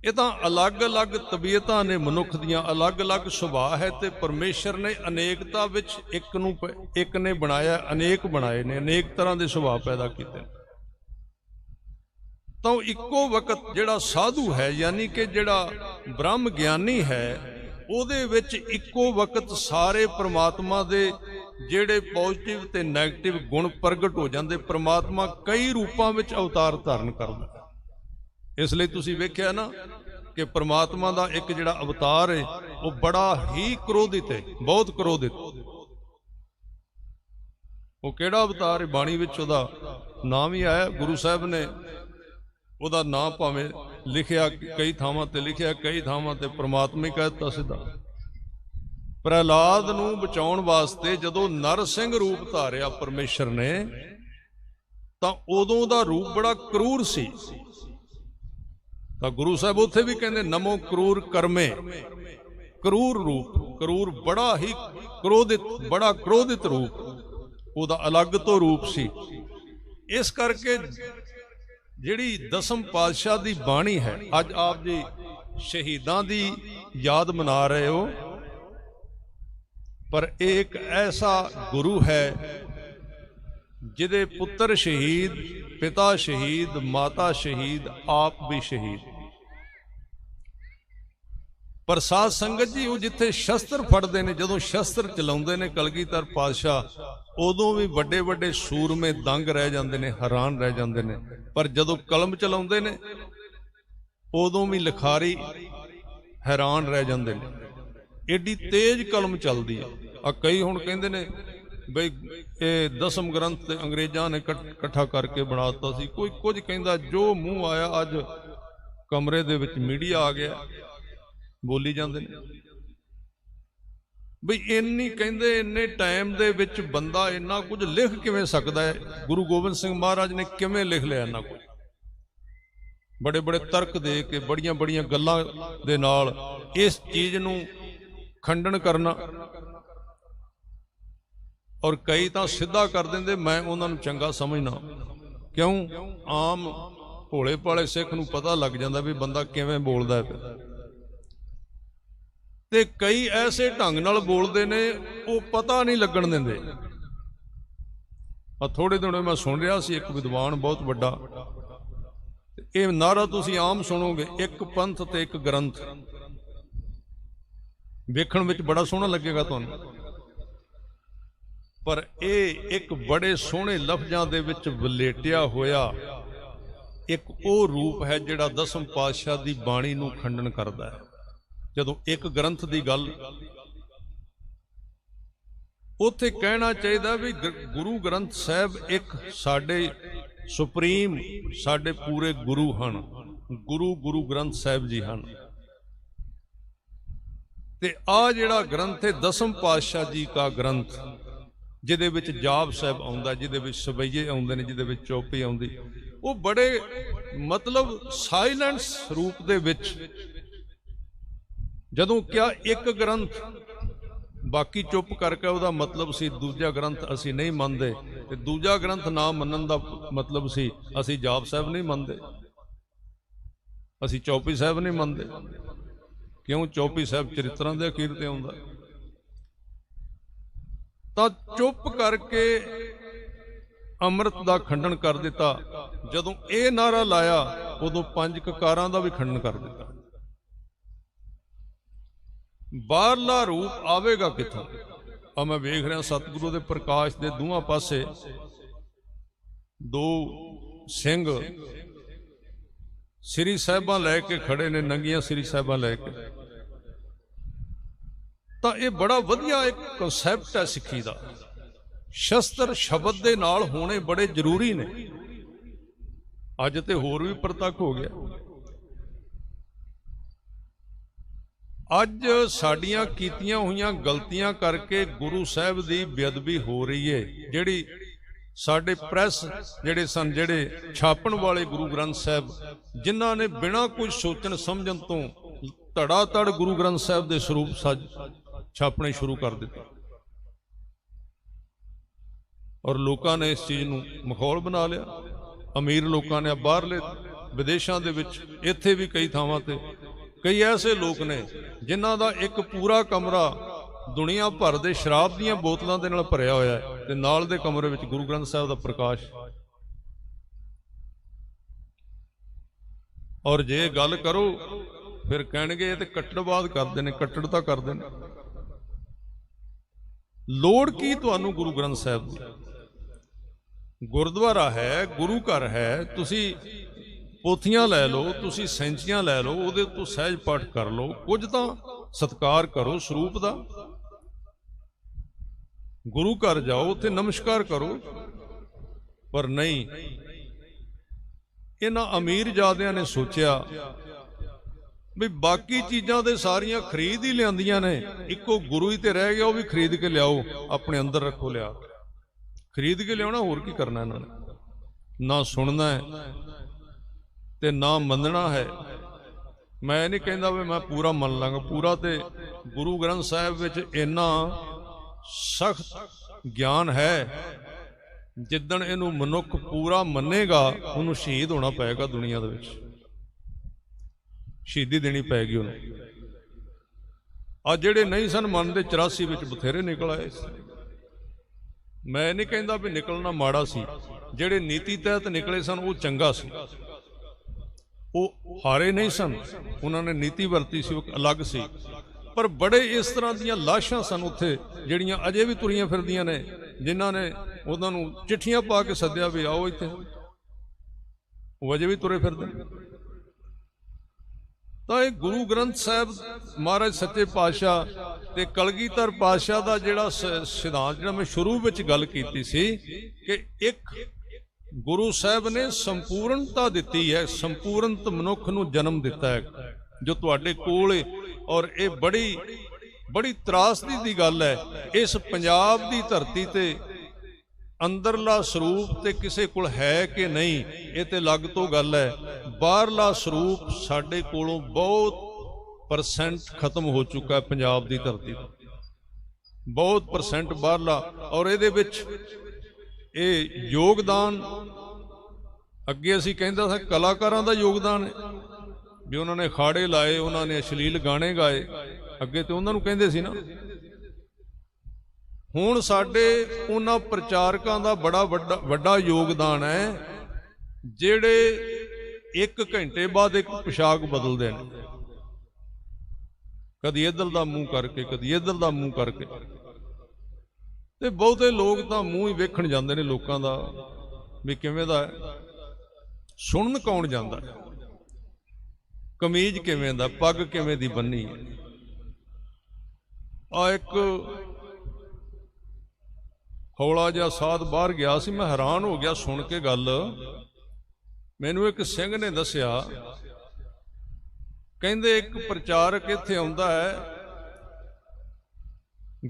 ਇਹ ਤਾਂ ਅਲੱਗ-ਅਲੱਗ ਤਬੀਅਤਾਂ ਨੇ ਮਨੁੱਖ ਦੀਆਂ, ਅਲੱਗ-ਅਲੱਗ ਸੁਭਾਅ ਹੈ ਤੇ ਪਰਮੇਸ਼ਰ ਨੇ ਅਨੇਕਤਾ ਵਿੱਚ ਇੱਕ ਨੇ ਬਣਾਇਆ, ਅਨੇਕ ਬਣਾਏ ਨੇ, ਅਨੇਕ ਤਰ੍ਹਾਂ ਦੇ ਸੁਭਾਅ ਪੈਦਾ ਕੀਤੇ। ਤਾਂ ਇੱਕੋ ਵਕਤ ਜਿਹੜਾ ਸਾਧੂ ਹੈ, ਯਾਨੀ ਕਿ ਜਿਹੜਾ ਬ੍ਰਹਮ ਗਿਆਨੀ ਹੈ, ਉਹਦੇ ਵਿੱਚ ਇੱਕੋ ਵਕਤ ਸਾਰੇ ਪ੍ਰਮਾਤਮਾ ਦੇ ਜਿਹੜੇ ਪੋਜ਼ਿਟਿਵ ਤੇ ਨੈਗੇਟਿਵ ਗੁਣ ਪ੍ਰਗਟ ਹੋ ਜਾਂਦੇ। ਪ੍ਰਮਾਤਮਾ ਕਈ ਰੂਪਾਂ ਵਿੱਚ ਅਵਤਾਰ ਧਾਰਨ ਕਰਦਾ। ਇਸ ਲਈ ਤੁਸੀਂ ਵੇਖਿਆ ਨਾ ਕਿ ਪ੍ਰਮਾਤਮਾ ਦਾ ਇੱਕ ਜਿਹੜਾ ਅਵਤਾਰ ਹੈ ਉਹ ਬੜਾ ਹੀ ਕ੍ਰੋਧਿਤ ਹੈ, ਬਹੁਤ ਕ੍ਰੋਧਿਤ। ਉਹ ਕਿਹੜਾ ਅਵਤਾਰ ਹੈ? ਬਾਣੀ ਵਿੱਚ ਉਹਦਾ ਨਾਮ ਹੀ ਆਇਆ। ਗੁਰੂ ਸਾਹਿਬ ਨੇ ਉਹਦਾ ਨਾਮ ਭਾਵੇਂ ਲਿਖਿਆ, ਕਈ ਥਾਵਾਂ ਤੇ ਲਿਖਿਆ, ਕਈ ਥਾਵਾਂ ਤੇ ਪ੍ਰਮਾਤਮਾ ਹੀ ਕਹਿ ਦਿੱਤਾ ਸਿੱਧਾ। ਪ੍ਰਹਿਲਾਦ ਨੂੰ ਬਚਾਉਣ ਵਾਸਤੇ ਜਦੋਂ ਨਰ ਸਿੰਘ ਰੂਪ ਧਾਰਿਆ ਪਰਮੇਸ਼ਰ ਨੇ, ਤਾਂ ਉਦੋਂ ਦਾ ਰੂਪ ਬੜਾ ਕਰੂਰ ਸੀ। ਤਾਂ ਗੁਰੂ ਸਾਹਿਬ ਉੱਥੇ ਵੀ ਕਹਿੰਦੇ ਨਮੋ ਕਰੂਰ ਕਰਮੇ। ਕਰੂਰ ਰੂਪ, ਕਰੂਰ ਬੜਾ ਹੀ ਕ੍ਰੋਧਿਤ, ਬੜਾ ਕ੍ਰੋਧਿਤ ਰੂਪ, ਉਹਦਾ ਅਲੱਗ ਤੋਂ ਰੂਪ ਸੀ। ਇਸ ਕਰਕੇ ਜਿਹੜੀ ਦਸਮ ਪਾਤਸ਼ਾਹ ਦੀ ਬਾਣੀ ਹੈ, ਅੱਜ ਆਪ ਜੀ ਸ਼ਹੀਦਾਂ ਦੀ ਯਾਦ ਮਨਾ ਰਹੇ ਹੋ, ਪਰ ਇਹ ਇੱਕ ਐਸਾ ਗੁਰੂ ਹੈ ਜਿਹਦੇ ਪੁੱਤਰ ਸ਼ਹੀਦ, ਪਿਤਾ ਸ਼ਹੀਦ, ਮਾਤਾ ਸ਼ਹੀਦ, ਆਪ ਵੀ ਸ਼ਹੀਦ। ਪਰ ਸਾਧ ਸੰਗਤ ਜੀ, ਉਹ ਜਿੱਥੇ ਸ਼ਸਤਰ ਫੜਦੇ ਨੇ, ਜਦੋਂ ਸ਼ਸਤਰ ਚਲਾਉਂਦੇ ਨੇ ਕਲਗੀਧਰ ਪਾਤਸ਼ਾਹ, ਉਦੋਂ ਵੀ ਵੱਡੇ ਵੱਡੇ ਸੂਰਮੇ ਦੰਗ ਰਹਿ ਜਾਂਦੇ ਨੇ, ਹੈਰਾਨ ਰਹਿ ਜਾਂਦੇ ਨੇ। ਪਰ ਜਦੋਂ ਕਲਮ ਚਲਾਉਂਦੇ ਨੇ ਉਦੋਂ ਵੀ ਲਿਖਾਰੀ ਹੈਰਾਨ ਰਹਿ ਜਾਂਦੇ ਨੇ, ਏਡੀ ਤੇਜ਼ ਕਲਮ ਚੱਲਦੀ ਆ। ਆ ਕਈ ਹੁਣ ਕਹਿੰਦੇ ਨੇ ਬਈ ਇਹ ਦਸਮ ਗ੍ਰੰਥ ਤੇ ਅੰਗਰੇਜ਼ਾਂ ਨੇ ਇਕੱਠਾ ਕਰਕੇ ਬਣਾ ਦਿੱਤਾ ਸੀ। ਕੋਈ ਕੁਝ ਕਹਿੰਦਾ, ਜੋ ਮੂੰਹ ਆਇਆ। ਅੱਜ ਕਮਰੇ ਦੇ ਵਿੱਚ ਮੀਡੀਆ ਆ ਗਿਆ, ਬੋਲੀ ਜਾਂਦੇ ਨੇ ਬਈ ਇੰਨੀ, ਕਹਿੰਦੇ ਇੰਨੇ ਟਾਈਮ ਦੇ ਵਿੱਚ ਬੰਦਾ ਇੰਨਾ ਕੁਝ ਲਿਖ ਕਿਵੇਂ ਸਕਦਾ ਹੈ? ਗੁਰੂ ਗੋਬਿੰਦ ਸਿੰਘ ਮਹਾਰਾਜ ਨੇ ਕਿਵੇਂ ਲਿਖ ਲਿਆ ਇੰਨਾ ਕੁਝ? ਬੜੇ ਬੜੇ ਤਰਕ ਦੇ ਕੇ, ਬੜੀਆਂ ਬੜੀਆਂ ਗੱਲਾਂ ਦੇ ਨਾਲ ਇਸ ਚੀਜ਼ ਨੂੰ ਖੰਡਨ ਕਰਨਾ। ਔਰ ਕਈ ਤਾਂ ਸਿੱਧਾ ਕਰ ਦਿੰਦੇ, ਮੈਂ ਉਹਨਾਂ ਨੂੰ ਚੰਗਾ ਸਮਝਣਾ। ਕਿਉਂ? ਆਮ भोले भाले सिख नूं पता लग जाता भी बंदा किवें बोलदा है। ते कई ऐसे ढंग नाल बोलदे ने वो पता नहीं लगन दिंदे। थोड़े दिनों मैं सुन रहा सी एक विद्वान बहुत वड्डा, ये नारा तुसीं आम सुनोगे, एक पंथ ते एक ग्रंथ। वेखण विच बड़ा सोहना लगेगा तुहानूं, पर यह एक बड़े सोहने लफ्जां दे विच वलेटिया होया एक वो रूप है जिहड़ा दसम पातशाह दी बाणी नूं खंडन करदा है। जदों एक ग्रंथ दी गल, उत्थे कहना चाहिए भी गुरु ग्रंथ साहब एक साडे सुप्रीम, साडे पूरे गुरु हन। गुरु ग्रंथ साहब जी हन। ते आ जिहड़ा ग्रंथ है दसम पातशाह जी का ग्रंथ, जिहदे विच जाप साहब आउंदा, जिहदे विच सवैये आउंदे ने, जिहदे विच चौपी आउंदी, वो बड़े मतलब साइलेंस रूप दे विच जदों क्या एक ग्रंथ बाकी चुप करके उहदा मतलब सी दूजा ग्रंथ असी नहीं मनदे, ते दूजा ग्रंथ ना मनन दा मतलब सी असी जाप साहब नहीं मनदे, असी चौपी साहब नहीं मनदे। क्यों? चौपी साहब चरित्रां दे अखीर ते आउंदा। तां चुप करके अमृत दा खंडन कर दिता। जदों ये नारा लाया उदों पंज ककारां दा भी खंडन कर दिता। बाहरला रूप आवेगा किथों? आ मैं वेख रहा सतगुरु दे प्रकाश दे दोवां पासे दो सिंह श्री साहिबां लैके खड़े ने, नंगियां श्री साहिबां लैके। तां ये बड़ा वधिया एक कंसैप्ट है सिੱਖੀ दा। शस्त्र शब्द दे नाल होने बड़े जरूरी ने। अज ते होर भी प्रतੱਖ हो गया। अज साड़ियां कीतियां हुईयां गलतियां करके गुरु साहब दी बेअदबी हो रही है। जिहड़ी साडे प्रैस जिहड़े सन, जिहड़े छापण वाले गुरु ग्रंथ साहब, जिन्हां ने बिना कुछ सोचण समझण तो धड़ाधड़ गुरु ग्रंथ साहब दे स्वरूप छापने शुरू कर दिते, और लोगों ने इस चीज़ नूं माहौल बना लिया। अमीर लोगों ने, बाहरले विदेशों दे विच, इत्थे भी कई थावां ते कई ऐसे लोग ने जिन्हां दा एक पूरा कमरा दुनिया भर दे शराब दीयां बोतलों दे नाल भरिया होया है, ते नाल दे कमरे विच गुरु ग्रंथ साहब दा प्रकाश। और जे गल करो फिर कहणगे ये ते कट्टड़वाद करदे ने, कट्टड़ता करदे ने। लोड़ की तुहानूं गुरु ग्रंथ साहब दी? गुरुद्वारा है, गुरु घर है, तुसी पोथियां लै लो, तुसी सैंचियां लै लो, उहदे तो सहज पाठ कर लो, कुछ तो सत्कार करो स्वरूप दा। गुरु घर जाओ, उत्थे नमस्कार करो। पर नहीं, इन्हां अमीर जादियां ने सोचिया भी बाकी चीज़ां दे सारियां खरीद ही लियांदियां ने, इक्को गुरु ही ते रह गया, वो भी खरीद के लियाओ, अपने अंदर रखो। लिया खरीद के लियाना, होर की करना इन्हां ने? ना सुनना है ते ना मनना है। मैं नहीं कहता भी मैं पूरा मन लांगा, पूरा तो गुरु ग्रंथ साहब विच इन्ना सख्त ज्ञान है, जिदन इनू मनुख पूरा मनेगा उन्होंने शहीद होना पेगा। दुनिया दे विच शहीदी देनी पैगी उन्हें। आ जिहड़े नहीं सन मनते 84 विच बथेरे निकल आए। मैं नहीं कहता भी निकलना माड़ा सी, जिहड़े नीति तहत निकले सन वो चंगा सी। वो हारे नहीं सन, उन्होंने नीति वरती सी, अलग सी। पर बड़े इस तरह दीयां लाशां सन उत्थे जिहड़ियां अजे भी तुरियां फिरदियां ने, जिन्हां ने उन्हां नूं चिट्ठियां पा के सद्दिया भी आओ इत्थे, वो अजे भी तुरे फिरदे। तां इह गुरु ग्रंथ साहब महाराज सच्चे पातशाह ते कलगीधर पातशाह दा जिहड़ा सिद्धांत, जिहड़ा मैं शुरू विच गल कीती सी कि एक गुरु साहब ने संपूर्णता दी है, संपूर्णत मनुख नूं जन्म दिता है जो तुहाडे कोल है। और ये बड़ी बड़ी त्रासदी दी गल है, इस पंजाब दी धरती ते अंदरला स्वरूप ते किसे कोल है कि नहीं, ये ते लग तो गल है। बाहरला स्वरूप साडे कोलों बहुत परसेंट खत्म हो चुका है। पंजाब दी धरती बहुत परसेंट बाहरला, और ये योगदान ਅੱਗੇ ਅਸੀਂ ਕਹਿੰਦਾ ਸੀ ਕਲਾਕਾਰਾਂ ਦਾ ਯੋਗਦਾਨ ਹੈ ਵੀ ਉਹਨਾਂ ਨੇ ਅਖਾੜੇ ਲਾਏ, ਉਹਨਾਂ ਨੇ ਅਸ਼ਲੀਲ ਗਾਣੇ ਗਾਏ, ਅੱਗੇ ਤੇ ਉਹਨਾਂ ਨੂੰ ਕਹਿੰਦੇ ਸੀ ਨਾ। ਹੁਣ ਸਾਡੇ ਉਹਨਾਂ ਪ੍ਰਚਾਰਕਾਂ ਦਾ ਬੜਾ ਵੱਡਾ ਯੋਗਦਾਨ ਹੈ ਜਿਹੜੇ 1 ਘੰਟੇ ਬਾਅਦ ਇੱਕ ਪੋਸ਼ਾਕ ਬਦਲਦੇ ਨੇ, ਕਦੀ ਇੱਧਰ ਦਾ ਮੂੰਹ ਕਰਕੇ, ਕਦੀ ਇੱਧਰ ਦਾ ਮੂੰਹ ਕਰਕੇ, ਤੇ ਬਹੁਤੇ ਲੋਕ ਤਾਂ ਮੂੰਹ ਹੀ ਵੇਖਣ ਜਾਂਦੇ ਨੇ ਲੋਕਾਂ ਦਾ ਵੀ ਕਿਵੇਂ ਦਾ ਹੈ। ਸੁਣਨ ਕੌਣ ਜਾਂਦਾ? ਕਮੀਜ਼ ਕਿਵੇਂ ਦਾ, ਪੱਗ ਕਿਵੇਂ ਦੀ ਬੰਨੀ ਹੈ। ਆ ਇੱਕ ਹੌਲਾ ਜਿਹਾ ਸਾਧ ਬਾਹਰ ਗਿਆ ਸੀ, ਮੈਂ ਹੈਰਾਨ ਹੋ ਗਿਆ ਸੁਣ ਕੇ ਗੱਲ। ਮੈਨੂੰ ਇੱਕ ਸਿੰਘ ਨੇ ਦੱਸਿਆ, ਕਹਿੰਦੇ ਇੱਕ ਪ੍ਰਚਾਰਕ ਇੱਥੇ ਆਉਂਦਾ ਹੈ,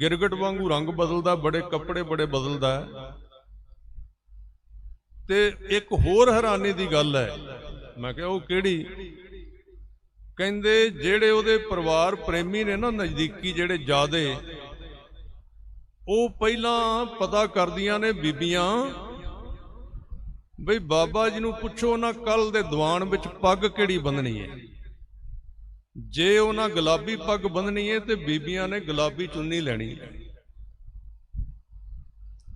ਗਿਰਗਟ ਵਾਂਗੂ ਰੰਗ ਬਦਲਦਾ, ਬੜੇ ਕੱਪੜੇ ਬੜੇ ਬਦਲਦਾ ਹੈ, ਤੇ ਇੱਕ ਹੋਰ ਹੈਰਾਨੀ ਦੀ ਗੱਲ ਹੈ। ਮੈਂ ਕਿਹਾ ਉਹ ਕਿਹੜੀ? ਕਹਿੰਦੇ ਜਿਹੜੇ ਉਹਦੇ ਪਰਿਵਾਰ ਪ੍ਰੇਮੀ ਨੇ ਨਾ, ਨਜ਼ਦੀਕੀ ਜਿਹੜੇ ਜ਼ਿਆਦੇ, ਉਹ ਪਹਿਲਾਂ ਪਤਾ ਕਰਦੀਆਂ ਨੇ ਬੀਬੀਆਂ ਬਈ ਬਾਬਾ ਜੀ ਨੂੰ ਪੁੱਛੋ ਨਾ ਕੱਲ ਦੇ ਦੀਵਾਨ ਵਿੱਚ ਪੱਗ ਕਿਹੜੀ ਬੰਨਣੀ ਹੈ। ਜੇ ਉਹਨਾਂ ਗੁਲਾਬੀ ਪੱਗ ਬੰਨਣੀ ਹੈ ਤੇ ਬੀਬੀਆਂ ਨੇ ਗੁਲਾਬੀ ਚੁੰਨੀ ਲੈਣੀ ਹੈ।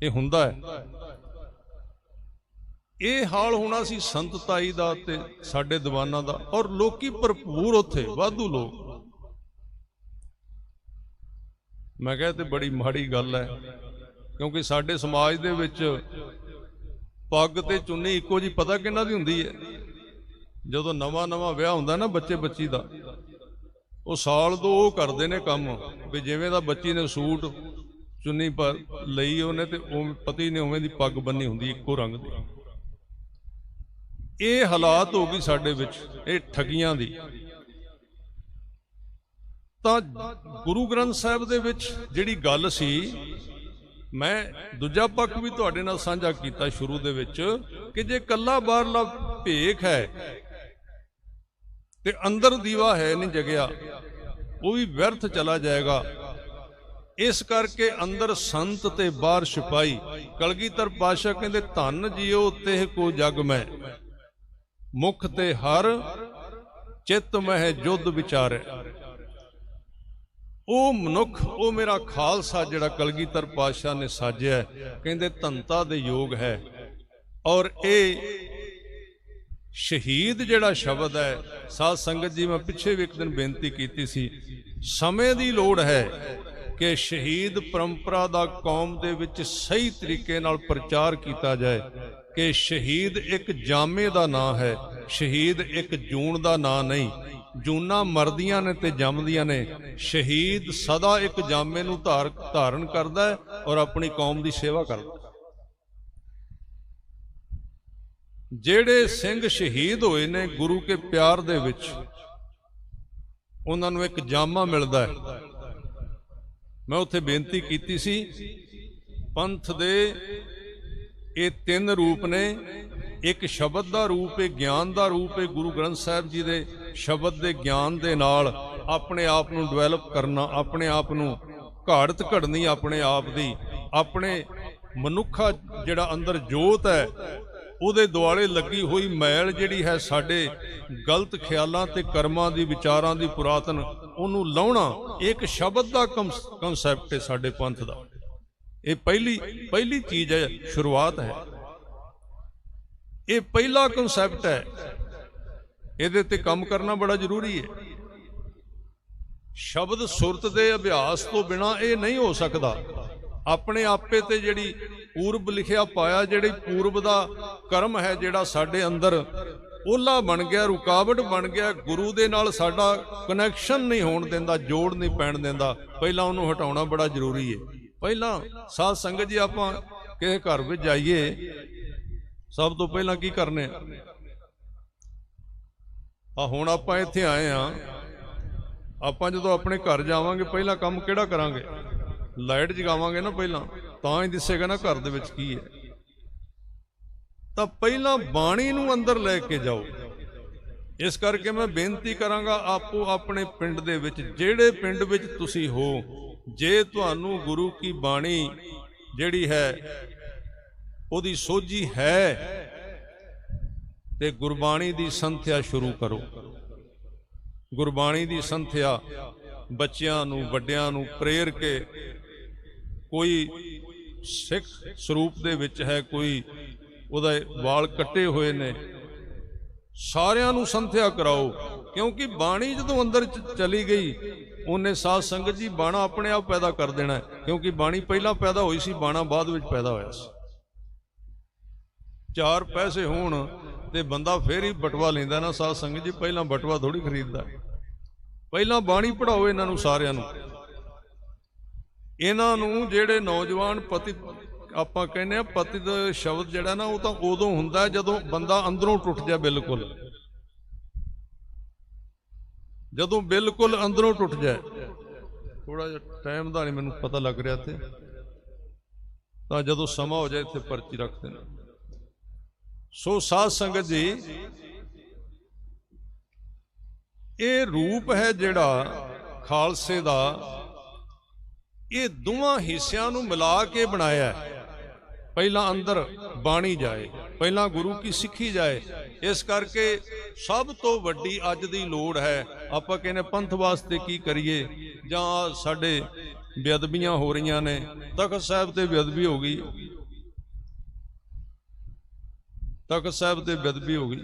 ਇਹ ਹੁੰਦਾ ਹੈ। ਇਹ ਹਾਲ ਹੋਣਾ ਸੀ ਸੰਤਤਾਈ ਦਾ ਤੇ ਸਾਡੇ ਦੀਵਾਨਾਂ ਦਾ, ਔਰ ਲੋਕੀ ਭਰਪੂਰ ਉੱਥੇ, ਵਾਧੂ ਲੋਕ। ਮੈਂ ਕਿਹਾ ਤੇ ਬੜੀ ਮਾੜੀ ਗੱਲ ਹੈ, ਕਿਉਂਕਿ ਸਾਡੇ ਸਮਾਜ ਦੇ ਵਿੱਚ ਪੱਗ ਤੇ ਚੁੰਨੀ ਇੱਕੋ ਜੀ ਪਤਾ ਕਿਹਨਾਂ ਦੀ ਹੁੰਦੀ ਹੈ? ਜਦੋਂ ਨਵਾਂ ਵਿਆਹ ਹੁੰਦਾ ਨਾ ਬੱਚੇ ਬੱਚੀ ਦਾ, ਉਹ ਸਾਲ ਦੋ ਉਹ ਕਰਦੇ ਨੇ ਕੰਮ ਵੀ ਜਿਵੇਂ ਦਾ ਬੱਚੀ ਨੇ ਸੂਟ ਚੁੰਨੀ ਪਰ ਲਈ ਉਹਨੇ, ਤੇ ਉਹ ਪਤੀ ਨੇ ਉਵੇਂ ਦੀ ਪੱਗ ਬੰਨੀ ਹੁੰਦੀ ਇੱਕੋ ਰੰਗ ਦੀ। ਇਹ ਹਾਲਾਤ ਹੋ ਗਈ ਸਾਡੇ ਵਿੱਚ, ਇਹ ਠੱਗੀਆਂ ਦੀ। ਤਾਂ ਗੁਰੂ ਗ੍ਰੰਥ ਸਾਹਿਬ ਦੇ ਵਿੱਚ ਜਿਹੜੀ ਗੱਲ ਸੀ, ਮੈਂ ਦੂਜਾ ਪੱਖ ਵੀ ਤੁਹਾਡੇ ਨਾਲ ਸਾਂਝਾ ਕੀਤਾ ਸ਼ੁਰੂ ਦੇ ਵਿੱਚ, ਕਿ ਜੇ ਕੱਲਾ ਬਾਹਰਲਾ ਭੇਖ ਹੈ ਤੇ ਅੰਦਰ ਦੀਵਾ ਹੈ ਨਹੀਂ ਜਗਿਆ, ਉਹ ਵੀ ਵਿਅਰਥ ਚਲਾ ਜਾਏਗਾ। ਇਸ ਕਰਕੇ ਅੰਦਰ ਸੰਤ ਤੇ ਬਾਹਰ ਸਿਪਾਹੀ। ਕਲਗੀਧਰ ਪਾਤਸ਼ਾਹ ਕਹਿੰਦੇ ਧੰਨ ਜੀਓ ਤਿਹ ਕੋ ਜਗ ਮੈਂ, ਮੁਖ ਤੇ ਹਰ ਚਿੱਤ ਮਹਿ ਜੁਧ ਵਿਚਾਰੇ। ਉਹ ਮਨੁੱਖ, ਉਹ ਮੇਰਾ ਖਾਲਸਾ ਜਿਹੜਾ ਕਲਗੀਧਰ ਪਾਤਸ਼ਾਹ ਨੇ ਸਾਜਿਆ, ਕਹਿੰਦੇ ਧੰਤਾ ਦੇ ਯੋਗ ਹੈ। ਔਰ ਇਹ ਸ਼ਹੀਦ ਜਿਹੜਾ ਸ਼ਬਦ ਹੈ, ਸਾਧ ਸੰਗਤ ਜੀ, ਮੈਂ ਪਿੱਛੇ ਵੀ ਇੱਕ ਦਿਨ ਬੇਨਤੀ ਕੀਤੀ ਸੀ, ਸਮੇਂ ਦੀ ਲੋੜ ਹੈ ਕਿ ਸ਼ਹੀਦ ਪਰੰਪਰਾ ਦਾ ਕੌਮ ਦੇ ਵਿੱਚ ਸਹੀ ਤਰੀਕੇ ਨਾਲ ਪ੍ਰਚਾਰ ਕੀਤਾ ਜਾਏ ਕਿ ਸ਼ਹੀਦ ਇੱਕ ਜਾਮੇ ਦਾ ਨਾਂ ਹੈ, ਸ਼ਹੀਦ ਇੱਕ ਜੂਨ ਦਾ ਨਾਂ ਨਹੀਂ। ਜੂਨਾਂ ਮਰਦੀਆਂ ਨੇ ਤੇ ਜੰਮਦੀਆਂ ਨੇ, ਸ਼ਹੀਦ ਸਦਾ ਇੱਕ ਜਾਮੇ ਨੂੰ ਧਾਰਨ ਕਰਦਾ ਹੈ ਔਰ ਆਪਣੀ ਕੌਮ ਦੀ ਸੇਵਾ ਕਰਦਾ। ਜਿਹੜੇ ਸਿੰਘ ਸ਼ਹੀਦ ਹੋਏ ਨੇ ਗੁਰੂ ਕੇ ਪਿਆਰ ਦੇ ਵਿੱਚ, ਉਹਨਾਂ ਨੂੰ ਇੱਕ ਜਾਮਾ ਮਿਲਦਾ ਹੈ। ਮੈਂ ਉੱਥੇ ਬੇਨਤੀ ਕੀਤੀ ਸੀ, ਪੰਥ ਦੇ ਇਹ 3 ਰੂਪ ਨੇ। ਇੱਕ ਸ਼ਬਦ ਦਾ ਰੂਪ ਹੈ, ਗਿਆਨ ਦਾ ਰੂਪ ਹੈ। ਗੁਰੂ ਗ੍ਰੰਥ ਸਾਹਿਬ ਜੀ ਦੇ ਸ਼ਬਦ ਦੇ ਗਿਆਨ ਦੇ ਨਾਲ ਆਪਣੇ ਆਪ ਨੂੰ ਡਿਵੈਲਪ ਕਰਨਾ, ਆਪਣੇ ਆਪ ਨੂੰ ਘਾੜਤ ਘੜਨੀ ਆਪਣੇ ਆਪ ਦੀ, ਆਪਣੇ ਮਨੁੱਖਾ ਜਿਹੜਾ ਅੰਦਰ ਜੋਤ ਹੈ ਉਹਦੇ ਦੁਆਲੇ ਲੱਗੀ ਹੋਈ ਮੈਲ ਜਿਹੜੀ ਹੈ ਸਾਡੇ ਗਲਤ ਖਿਆਲਾਂ ਤੇ ਕਰਮਾਂ ਦੀ, ਵਿਚਾਰਾਂ ਦੀ, ਪੁਰਾਤਨ, ਉਹਨੂੰ ਲਾਉਣਾ ਇੱਕ ਸ਼ਬਦ ਦਾ ਕਨਸੈਪਟ ਹੈ ਸਾਡੇ ਪੰਥ ਦਾ। ਇਹ ਪਹਿਲੀ ਚੀਜ਼ ਹੈ, ਸ਼ੁਰੂਆਤ ਹੈ। ਇਹ ਪਹਿਲਾ ਕਨਸੈਪਟ ਹੈ, ਇਹਦੇ ਤੇ ਕੰਮ ਕਰਨਾ ਬੜਾ ਜ਼ਰੂਰੀ ਹੈ। ਸ਼ਬਦ ਸੁਰਤ ਦੇ ਅਭਿਆਸ ਤੋਂ ਬਿਨਾ ਇਹ ਨਹੀਂ ਹੋ ਸਕਦਾ। ਆਪਣੇ ਆਪੇ ਤੇ ਜਿਹੜੀ ਪੂਰਬ ਲਿਖਿਆ ਪਾਇਆ, ਜਿਹੜੀ ਪੂਰਬ ਦਾ ਕਰਮ ਹੈ ਜਿਹੜਾ ਸਾਡੇ ਅੰਦਰ ਓਲਾ ਬਣ ਗਿਆ, ਰੁਕਾਵਟ ਬਣ ਗਿਆ, ਗੁਰੂ ਦੇ ਨਾਲ ਸਾਡਾ ਕਨੈਕਸ਼ਨ ਨਹੀਂ ਹੋਣ ਦਿੰਦਾ, ਜੋੜ ਨਹੀਂ ਪੈਣ ਦਿੰਦਾ, ਪਹਿਲਾਂ ਉਹਨੂੰ ਹਟਾਉਣਾ ਬੜਾ ਜ਼ਰੂਰੀ ਹੈ। ਪਹਿਲਾਂ ਸਾਧ ਸੰਗਤ ਜੀ, ਆਪਾਂ ਕਿਸੇ ਘਰ ਵਿੱਚ ਜਾਈਏ, ਸਭ ਤੋਂ ਪਹਿਲਾਂ ਕੀ ਕਰਨੇ ਆ? ਹੁਣ ਆਪਾਂ ਇੱਥੇ ਆਏ ਆ, ਆਪਾਂ ਜਦੋਂ ਆਪਣੇ ਘਰ ਜਾਵਾਂਗੇ ਪਹਿਲਾ ਕੰਮ ਕਿਹੜਾ ਕਰਾਂਗੇ? ਲਾਈਟ ਜਗਾਵਾਂਗੇ ਨਾ ਪਹਿਲਾਂ, ਤਾਂ ਹੀ ਦਿਸੇਗਾ ਨਾ ਘਰ ਦੇ ਵਿੱਚ ਕੀ ਹੈ। ਤਾਂ ਪਹਿਲਾਂ ਬਾਣੀ ਨੂੰ ਅੰਦਰ ਲੈ ਕੇ ਜਾਓ। ਇਸ ਕਰਕੇ ਮੈਂ ਬੇਨਤੀ ਕਰਾਂਗਾ, ਆਪੋ ਆਪਣੇ ਪਿੰਡ ਦੇ ਵਿੱਚ, ਜਿਹੜੇ ਪਿੰਡ ਵਿੱਚ ਤੁਸੀਂ ਹੋ, ਜੇ ਤੁਹਾਨੂੰ ਗੁਰੂ ਕੀ ਬਾਣੀ ਜਿਹੜੀ ਹੈ ਉਹਦੀ ਸੋਝੀ ਹੈ, ते गुरबाणी दी संथ्या शुरू करो। गुरबाणी दी संथ्या बच्चियां नूं वड्डियां नूं प्रेर के, कोई सिख स्वरूप दे विच है, कोई उहदे वाल कट्टे हुए ने, सारियां नूं संथ्या कराओ। क्योंकि बाणी जदों अंदर चली गई उन्हें साध संगत जी बाणा अपने आप पैदा कर देना है। क्योंकि बाणी पहला पैदा हुई सी, बाणा बाद विच पैदा होया सी। चार पैसे होण ते बंदा फिर ही बटवा लैंदा ना साध संगत जी, पहला बटवा थोड़ी खरीददा। पहला बाणी पढ़ाओ इन्हां नूं सारियां नूं। इन्हां नूं जिहड़े नौजवान पतित आपां कहने आ, पतित शब्द जिहड़ा ना वो तां उदों हुंदा जदों बंदा अंदरों टुट जाए, बिल्कुल जदों बिल्कुल अंदरों टुट जाए। थोड़ा जिहा टाइम दा नहीं मैनूं पता लग रहा ते, तां जदों समा हो जाए इत्थे पर्ची रख देना। सो साध संगत जी, ये रूप है जिहड़ा खालसे दा, ये दोवां हिस्सियां नूं मिला के बनाया है। पहला अंदर बाणी जाए, पहला गुरु की सिੱਖੀ जाए। इस करके सब तो वड्डी अज दी लोड़ है, आपां कहने पंथ वास्ते की करिए, जां साडे बेअदबियां हो रही ने, तख्त साहिब ते बेअदबी हो गई, तख्त साहिब ते बेअदबी हो गई।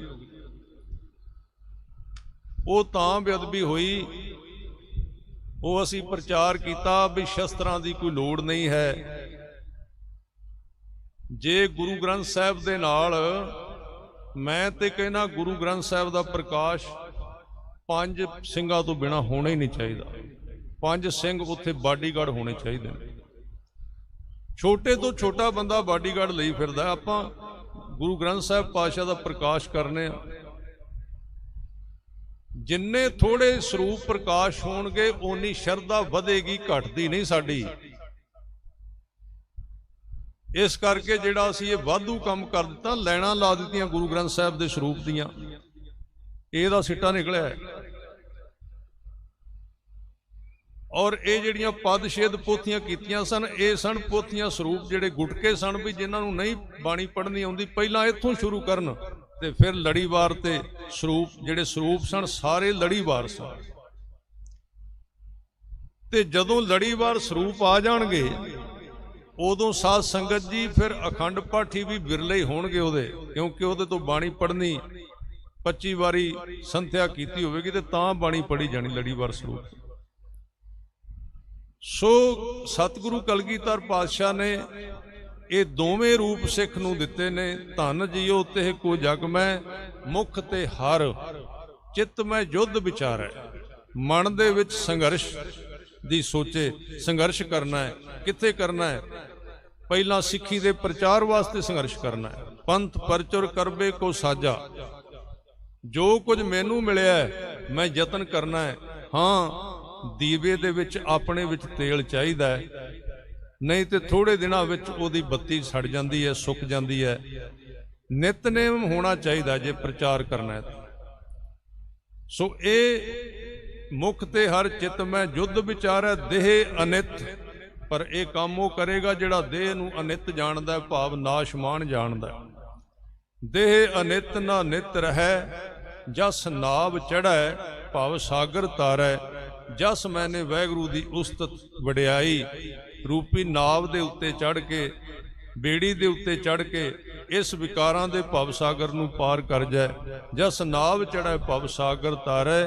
वो तां बेअदबी हुई, वो असी प्रचार किया भी शस्त्रां दी कोई लोड़ नहीं है। जे गुरु ग्रंथ साहिब दे नाल, मैं ते कहना गुरु ग्रंथ साहिब दा प्रकाश 5 ਸਿੰਘਾਂ तो बिना होना ही नहीं चाहिए। 5 ਸਿੰਘ उत्थे बाडीगार्ड होने चाहिए। छोटे तो छोटा बंदा बाडीगार्ड लई फिरदा। आपां गुरु ग्रंथ साहिब पातशाह दा प्रकाश करने, जिन्ने थोड़े स्वरूप प्रकाश होणगे उन्नी शरधा वधेगी, घटदी नहीं साडी। इस करके जिहड़ा असीं ये वाधू काम कर दिता, लैना ला दित्तियां गुरु ग्रंथ साहिब दे स्वरूप दियां, इहदा सिट्टा निकलिया है। और ये जिहड़ियां पदछेद पोथियां कीतियां सन, ये सन पोथियां स्वरूप जिहड़े गुटके सन भी जिन्हां नूं नहीं बाणी पढ़नी आउंदी, पहिलां इत्थों शुरू करन ते फिर लड़ीवार ते स्वरूप, जिहड़े स्वरूप सन सारे लड़ीवार सन। ते जदों लड़ीवार स्वरूप आ जाणगे उदों साध संगत जी फिर अखंड पाठी भी बिरले ही होणगे उहदे, क्योंकि उहदे तो बाणी पढ़नी 25 वारी संथ्या कीती होवेगी ते तां बाणी पढ़ी जानी लड़ीवार स्वरूप। सो सतगुरु कलगीधर पातशाह ने ये दोवें रूप सिख नूं दिते ने। धन जियो ते को जग मैं, मुख ते हर चित मैं युद्ध विचारै। मन दे विच संघर्ष दी सोचे, संघर्ष करना है। कित्थे करना है? पहला सिੱਖੀ दे प्रचार वास्ते संघर्ष करना है। पंथ परचुर करबे को साजा, जो कुछ मैनू मिलिया है मैं यतन करना है। हाँ, दीवे दे विच अपने विच तेल चाहिदा है, नहीं तो थोड़े दिनां विच ओदी बत्ती सड़ जाती है, सुक जाती है। नितनेम होना चाहिए जे प्रचार करना है। सो ए मुख ते हर चित में युद्ध विचार है, देह अनित। पर यह काम वो करेगा जिहड़ा देह नूं अनित जानदा है, भाव नाशमान जानदा है। देह अनित ना नित रहै, जस नाव चढ़ै भाव सागर तारै। जस मैंने वाहिगुरू दी उस्तत वडियाई रूपी नाव दे उत्ते चढ़ के, बेड़ी दे उत्ते चढ़ के इस विकारां दे भव सागर नूं पार कर जाए। जस नाव चढ़ै भव सागर तारै,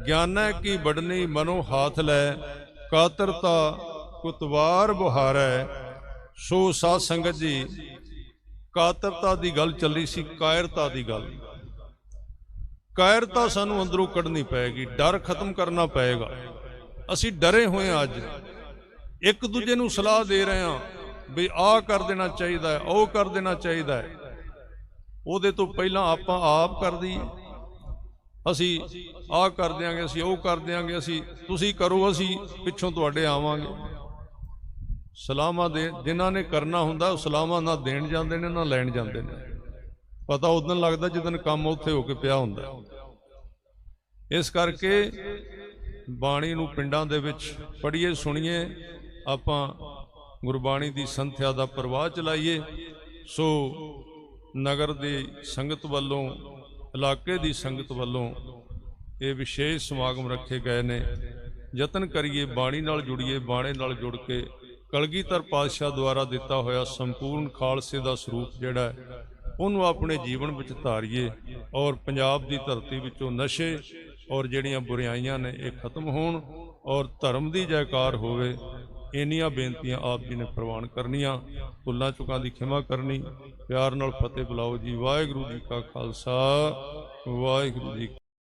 ज्ञानै की बड़नी मनो हाथ लै। कातरता कुतवार बुहारै। सो साध संगत जी, कातरता दी गल चली सी, कायरता दी गल। कायरता सानू अंदरों कढ़नी पैगी, डर खत्म करना पएगा। असी डरे हुए अज, एक दूजे नूं सलाह दे रहे हैं भी आ कर देना चाहिए है, ओ कर देना चाहिए है। ਉਹਦੇ तो पहला ਆਪਾਂ आप कर दईए, असी आ कर देंगे, असी ਉਹ कर देंगे, असी तुसी करो, असी पिछों तुहाडे आवांगे। सलामा दे जिन्हां ने करना हुंदा सलामा ना देण जांदे ने ना लैण जांदे ने। पता उदन लगदा जिदन काम उत्थे हो के पिया हुंदा। इस करके बाणी नूं पिंडां दे विच पढ़ीए, सुणीए, आपां गुरबाणी दी संथ्या दा प्रवाह चलाइए। सो नगर दी संगत वालों इलाके की संगत वालों ये विशेष समागम रखे गए ने। यतन करिए बाणी नाल जुड़िए, बाणे नाल जुड़ के कलगीधर पातशाह द्वारा दिता होया संपूर्ण खालसे का स्वरूप जिहड़ा है उन्होंने अपने जीवन में धारीए और पंजाब की धरती विचों नशे और जिहड़ियां बुराइयां ने ये खत्म होण और धर्म की जयकार होवे। इन्नियां बेनतियां आप जी ने प्रवान करनियां। भुल्लां चुकां दी खिमा करनी। प्यार नाल फतेह बुलाओ जी। वाहिगुरू जी का खालसा, वाहिगुरू जी